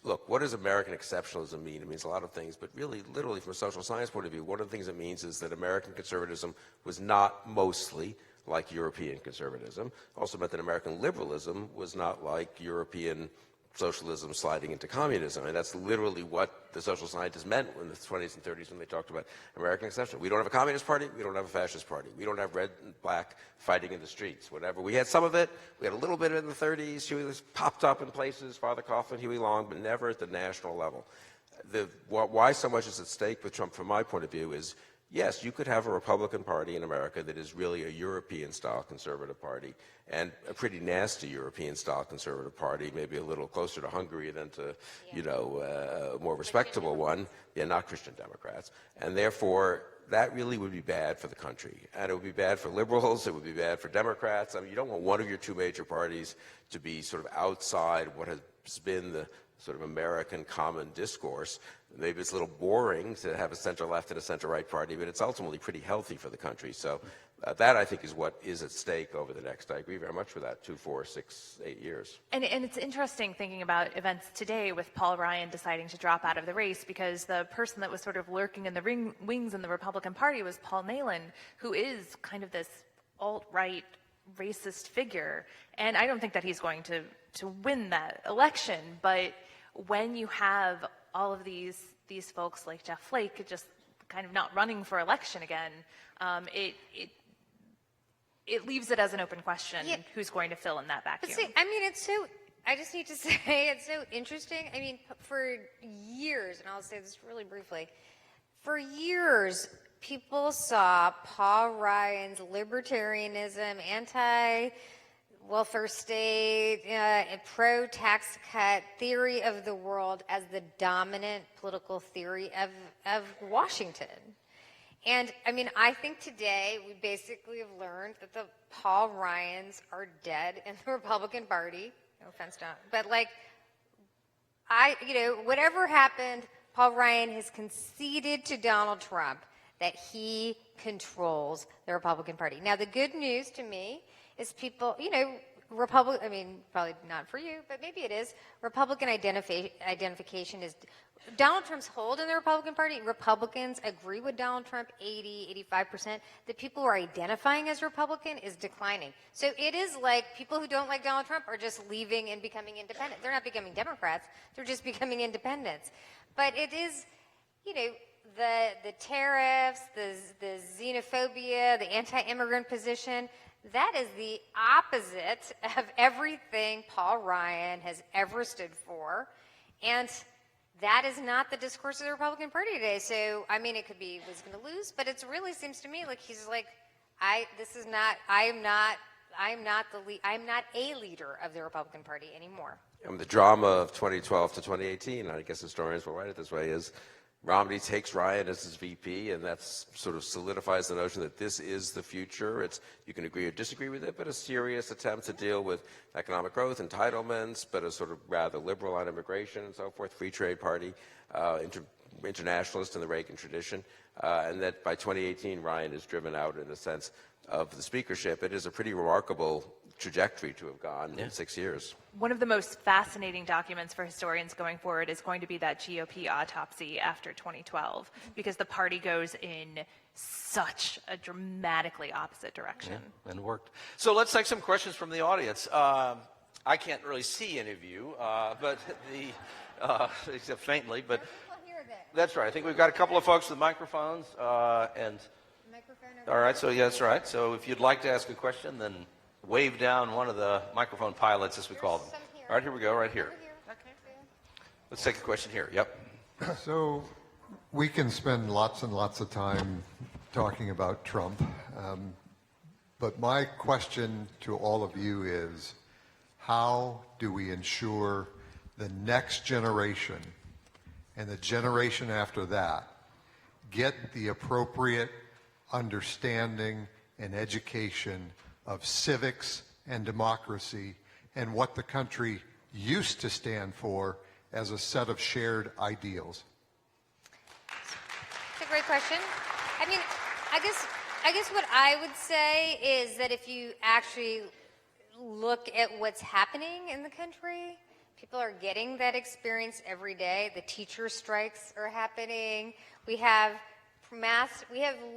look, what does American exceptionalism mean? It means a lot of things, but really, literally, from a social science point of view, one of the things it means is that American conservatism was not mostly like European conservatism. Also meant that American liberalism was not like European socialism sliding into communism. I mean, that's literally what the social scientists meant in the 20s and 30s when they talked about American exception. We don't have a communist party. We don't have a fascist party. We don't have red and black fighting in the streets, whatever. We had some of it. We had a little bit of it in the 30s. Huey popped up in places, Father Coughlin, Huey Long, but never at the national level. Why so much is at stake with Trump, from my point of view, is yes, you could have a Republican Party in America that is really a European-style conservative party, and a pretty nasty European-style conservative party, maybe a little closer to Hungary than to, a more respectable one. Yeah, not Christian Democrats. And therefore, that really would be bad for the country. And it would be bad for liberals. It would be bad for Democrats. I mean, you don't want one of your two major parties to be sort of outside what has been the sort of American common discourse. Maybe it's a little boring to have a center-left and a center-right party, but it's ultimately pretty healthy for the country. So that, I think, is what is at stake over the next, I agree very much with that, 2, 4, 6, 8 years. And it's interesting thinking about events today with Paul Ryan deciding to drop out of the race, because the person that was sort of lurking in the wings in the Republican Party was Paul Nehlen, who is kind of this alt-right racist figure. And I don't think that he's going to win that election, but when you have all of these folks like Jeff Flake just kind of not running for election again, it leaves it as an open question who's going to fill in that vacuum. But see, I mean, I just need to say, it's so interesting. I mean, for years, and I'll say this really briefly, for years, people saw Paul Ryan's libertarianism, anti-welfare state, pro-tax cut theory of the world as the dominant political theory of Washington. And, I mean, I think today we basically have learned that the Paul Ryans are dead in the Republican Party. No offense, Don. But, whatever happened, Paul Ryan has conceded to Donald Trump that he controls the Republican Party. Now, the good news to me is people, I mean, probably not for you, but maybe it is. Republican identification is Donald Trump's hold in the Republican Party. Republicans agree with Donald Trump 80, 85%. The people who are identifying as Republican is declining. So it is like people who don't like Donald Trump are just leaving and becoming independent. They're not becoming Democrats. They're just becoming independents. But it is, the tariffs, the xenophobia, the anti-immigrant position, that is the opposite of everything Paul Ryan has ever stood for. And that is not the discourse of the Republican Party today. So, I mean, it could be he's going to lose, but it really seems to me like he's like, I'm not a leader of the Republican Party anymore. The drama of 2012 to 2018, I guess historians will write it this way, is Romney takes Ryan as his VP, and that sort of solidifies the notion that this is the future. You can agree or disagree with it, but a serious attempt to deal with economic growth, entitlements, but a sort of rather liberal on immigration and so forth, free trade party, internationalist in the Reagan tradition, and that by 2018, Ryan is driven out in a sense of the speakership. It is a pretty remarkable trajectory to have gone in 6 years. One of the most fascinating documents for historians going forward is going to be that GOP autopsy after 2012, because the party goes in such a dramatically opposite direction. Yeah, and worked. So let's take some questions from the audience. I can't really see any of you, but except faintly, but that's right. I think we've got a couple of folks with microphones, and all right, so yeah, that's right. So if you'd like to ask a question, then wave down one of the microphone pilots, as we call them. All right, here we go, right here. Let's take a question here. Yep. So we can spend lots and lots of time talking about Trump, but my question to all of you is, how do we ensure the next generation and the generation after that get the appropriate understanding and education of civics and democracy and what the country used to stand for as a set of shared ideals? It's a great question. I mean, I guess what I would say is that if you actually look at what's happening in the country, people are getting that experience every day. The teacher strikes are happening. We have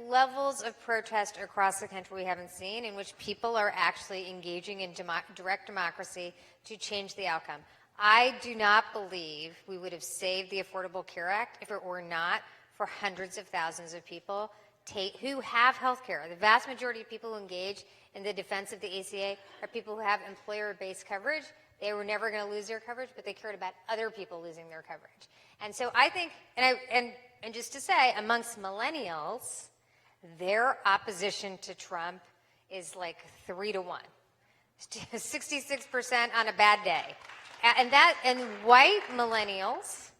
levels of protest across the country we haven't seen, in which people are actually engaging in direct democracy to change the outcome. I do not believe we would have saved the Affordable Care Act if it were not for hundreds of thousands of people who have health care. The vast majority of people who engage in the defense of the ACA are people who have employer-based coverage. They were never going to lose their coverage, but they cared about other people losing their coverage. And so I think, and just to say, amongst millennials, their opposition to Trump is like 3-1, 66% on a bad day. And white millennials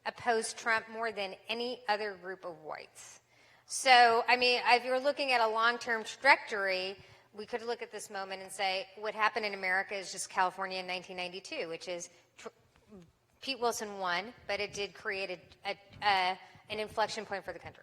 oppose Trump more than any other group of whites. So, I mean, if you're looking at a long-term trajectory, we could look at this moment and say, what happened in America is just California in 1992, which is Pete Wilson won, but it did create an inflection point for the country.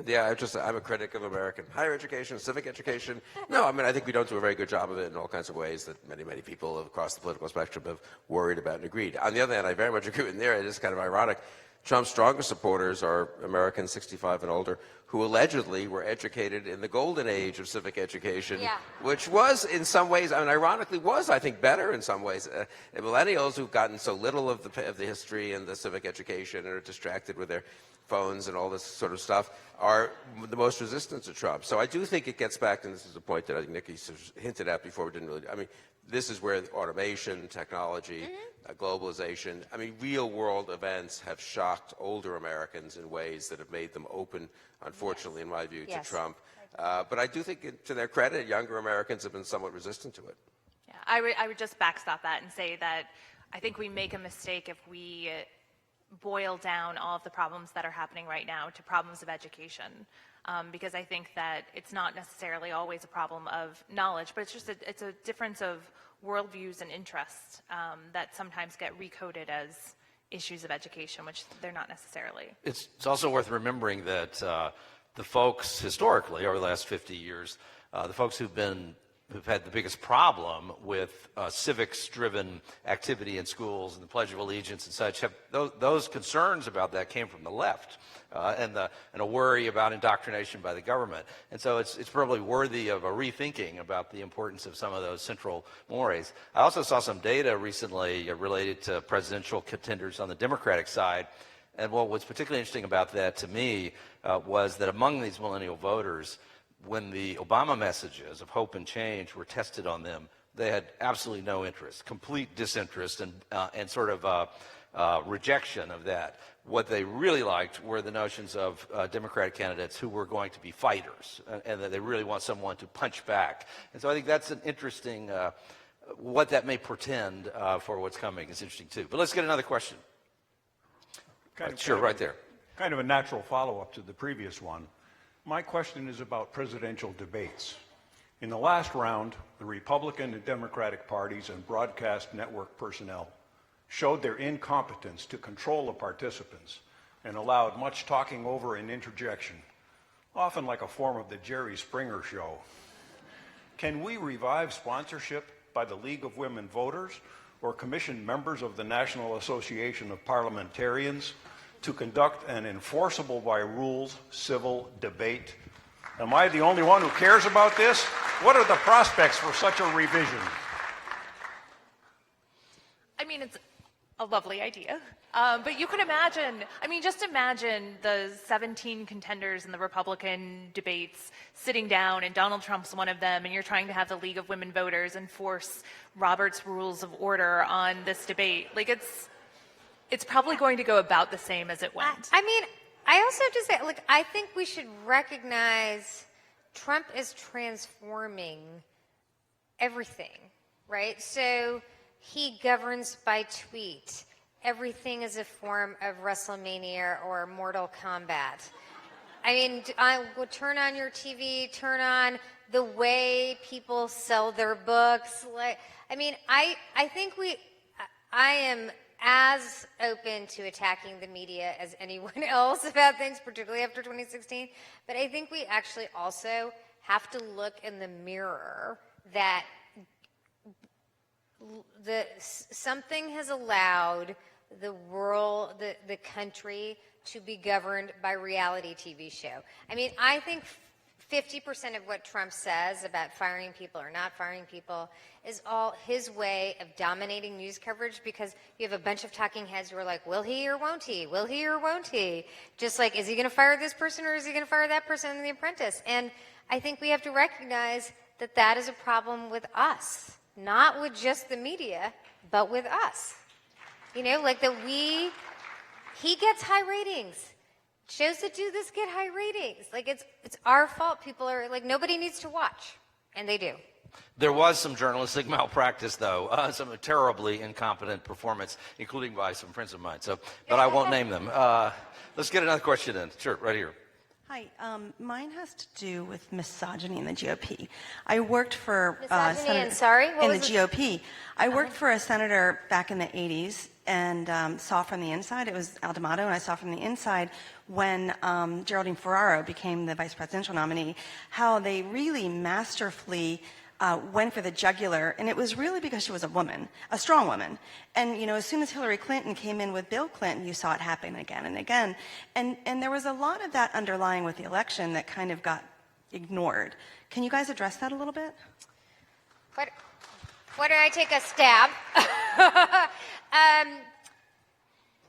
Yeah, I'm a critic of American higher education, civic education. No, I mean, I think we don't do a very good job of it in all kinds of ways that many, many people across the political spectrum have worried about and agreed. On the other hand, I very much agree with Neera. It is kind of ironic. Trump's strongest supporters are Americans 65 and older who allegedly were educated in the golden age of civic education, which was in some ways, I mean, ironically was, I think, better in some ways. Millennials who've gotten so little of the history and the civic education and are distracted with their phones and all this sort of stuff are the most resistant to Trump. So I do think it gets back, and this is a point that I think Nikki hinted at before, we didn't really, I mean, this is where automation, technology, globalization, I mean, real world events have shocked older Americans in ways that have made them open, unfortunately, in my view, to Trump. But I do think, to their credit, younger Americans have been somewhat resistant to it. Yeah, I would just backstop that and say that I think we make a mistake if we boil down all of the problems that are happening right now to problems of education. Because I think that it's not necessarily always a problem of knowledge, but it's a difference of worldviews and interests that sometimes get recoded as issues of education, which they're not necessarily. It's also worth remembering that the folks historically over the last 50 years, the folks who've had the biggest problem with civics-driven activity in schools and the Pledge of Allegiance and such, those concerns about that came from the left and a worry about indoctrination by the government. And so it's probably worthy of a rethinking about the importance of some of those central mores. I also saw some data recently related to presidential contenders on the Democratic side. And what was particularly interesting about that to me was that among these millennial voters, when the Obama messages of hope and change were tested on them, they had absolutely no interest, complete disinterest and sort of rejection of that. What they really liked were the notions of Democratic candidates who were going to be fighters, and that they really want someone to punch back. And so I think that's an interesting, what that may portend for what's coming is interesting too. But let's get another question. Sure, right there. Kind of a natural follow-up to the previous one. My question is about presidential debates. In the last round, the Republican and Democratic parties and broadcast network personnel showed their incompetence to control the participants and allowed much talking over and interjection, often like a form of the Jerry Springer show. Can we revive sponsorship by the League of Women Voters or commission members of the National Association of Parliamentarians to conduct an enforceable by rules civil debate? Am I the only one who cares about this? What are the prospects for such a revision? I mean, it's a lovely idea. But you can imagine, I mean, just imagine the 17 contenders in the Republican debates sitting down, and Donald Trump's one of them, and you're trying to have the League of Women Voters enforce Robert's Rules of Order on this debate. Like, it's probably going to go about the same as it went. I mean, I also have to say, like, I think we should recognize Trump is transforming everything, right? So he governs by tweet. Everything is a form of WrestleMania or Mortal Kombat. I mean, I will turn on your TV, turn on the way people sell their books. Like, I mean, I think I am as open to attacking the media as anyone else about things, particularly after 2016. But I think we actually also have to look in the mirror that something has allowed the world, the country, to be governed by reality TV show. I mean, I think 50% of what Trump says about firing people or not firing people is all his way of dominating news coverage, because you have a bunch of talking heads who are like, will he or won't he? Will he or won't he? Just like, is he going to fire this person or is he going to fire that person in The Apprentice? And I think we have to recognize that that is a problem with us, not with just the media, but with us. You know, like he gets high ratings. Shows that do this get high ratings. Like, it's our fault. People are like, nobody needs to watch, and they do. There was some journalistic malpractice, though, some terribly incompetent performance, including by some friends of mine. So, but I won't name them. Let's get another question in. Sure, right here. Hi, mine has to do with misogyny in the GOP. I worked for Misogyny and sorry, what in was the GOP. I worked for a senator back in the 80s and saw from the inside. It was Al D'Amato, and I saw from the inside when Geraldine Ferraro became the vice presidential nominee, how they really masterfully went for the jugular, and it was really because she was a woman, a strong woman. And, you know, as soon as Hillary Clinton came in with Bill Clinton, you saw it happen again and again. And there was a lot of that underlying with the election that kind of got ignored. Can you guys address that a little bit? Why don't I take a stab?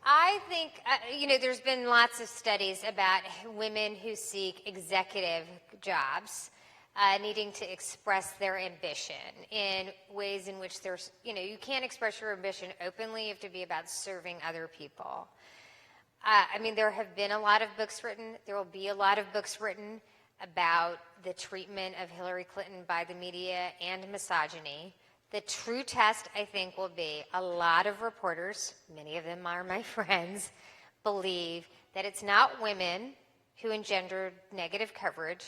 I think, you know, there's been lots of studies about women who seek executive jobs needing to express their ambition in ways in which there's, you know, you can't express your ambition openly. You have to be about serving other people. I mean, there have been a lot of books written. There will be a lot of books written about the treatment of Hillary Clinton by the media and misogyny. The true test, I think, will be a lot of reporters, many of them are my friends, believe that it's not women who engendered negative coverage.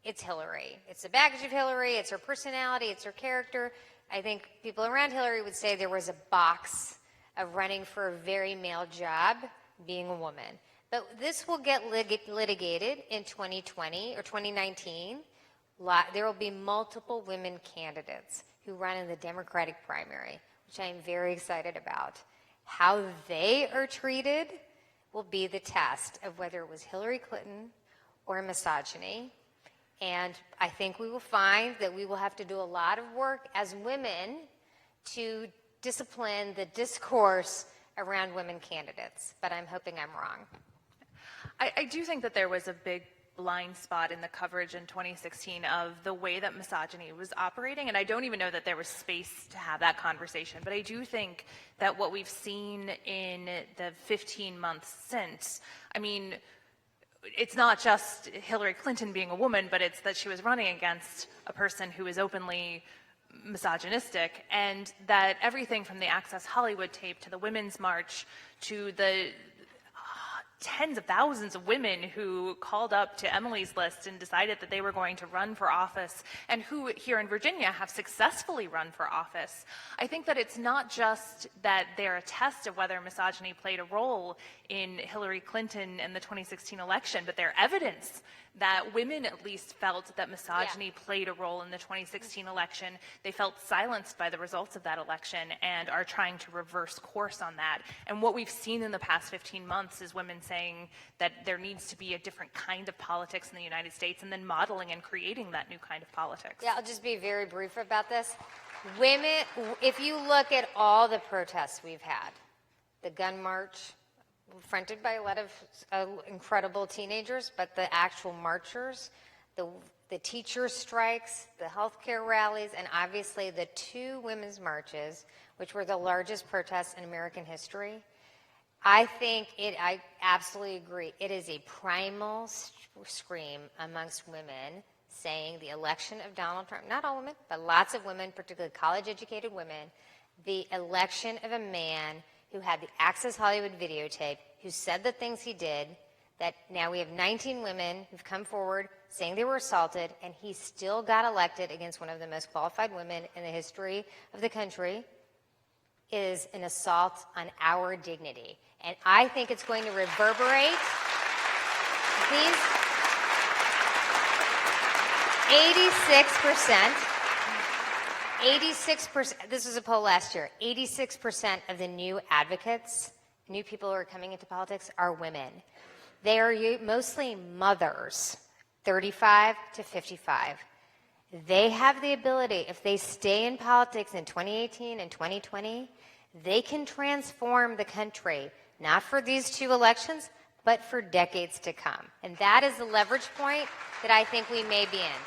It's Hillary. It's the baggage of Hillary. It's her personality. It's her character. I think people around Hillary would say there was a box of running for a very male job, being a woman. But this will get litigated in 2020 or 2019. There will be multiple women candidates who run in the Democratic primary, which I am very excited about. How they are treated will be the test of whether it was Hillary Clinton or misogyny. And I think we will find that we will have to do a lot of work as women to discipline the discourse around women candidates. But I'm hoping I'm wrong. I do think that there was a big blind spot in the coverage in 2016 of the way that misogyny was operating, and I don't even know that there was space to have that conversation, but I do think that what we've seen in the 15 months since, I mean, it's not just Hillary Clinton being a woman, but it's that she was running against a person who is openly misogynistic, and that everything from the Access Hollywood tape to the Women's March to the tens of thousands of women who called up to Emily's List and decided that they were going to run for office, and who here in Virginia have successfully run for office. I think that it's not just that they're a test of whether misogyny played a role in Hillary Clinton and the 2016 election, but they're evidence that women at least felt that misogyny played a role in the 2016 election. They felt silenced by the results of that election and are trying to reverse course on that. And what we've seen in the past 15 months is women saying that there needs to be a different kind of politics in the United States, and then modeling and creating that new kind of politics. Yeah, I'll just be very brief about this. Women, if you look at all the protests we've had, the gun march, fronted by a lot of incredible teenagers, but the actual marchers, the teacher strikes, the healthcare rallies, and obviously the 2 women's marches, which were the largest protests in American history, I absolutely agree. It is a primal scream amongst women saying the election of Donald Trump, not all women, but lots of women, particularly college-educated women, the election of a man who had the Access Hollywood videotape, who said the things he did, that now we have 19 women who've come forward saying they were assaulted, and he still got elected against one of the most qualified women in the history of the country, is an assault on our dignity. And I think it's going to reverberate. These 86%, this was a poll last year, 86% of the new advocates, new people who are coming into politics, are women. They are mostly mothers, 35 to 55. They have the ability, if they stay in politics in 2018 and 2020, they can transform the country, not for these 2 elections, but for decades to come. And that is the leverage point that I think we may be in.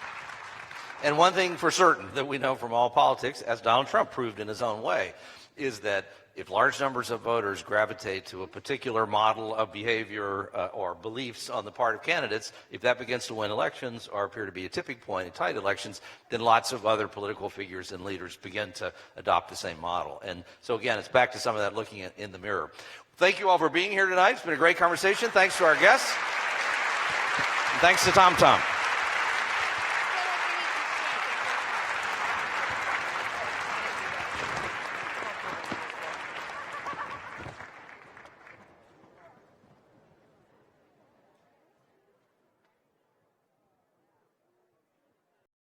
And one thing for certain that we know from all politics, as Donald Trump proved in his own way, is that if large numbers of voters gravitate to a particular model of behavior or beliefs on the part of candidates, if that begins to win elections or appear to be a tipping point in tight elections, then lots of other political figures and leaders begin to adopt the same model. And so again, it's back to some of that looking in the mirror. Thank you all for being here tonight. It's been a great conversation. Thanks to our guests. And thanks to Tom Tom.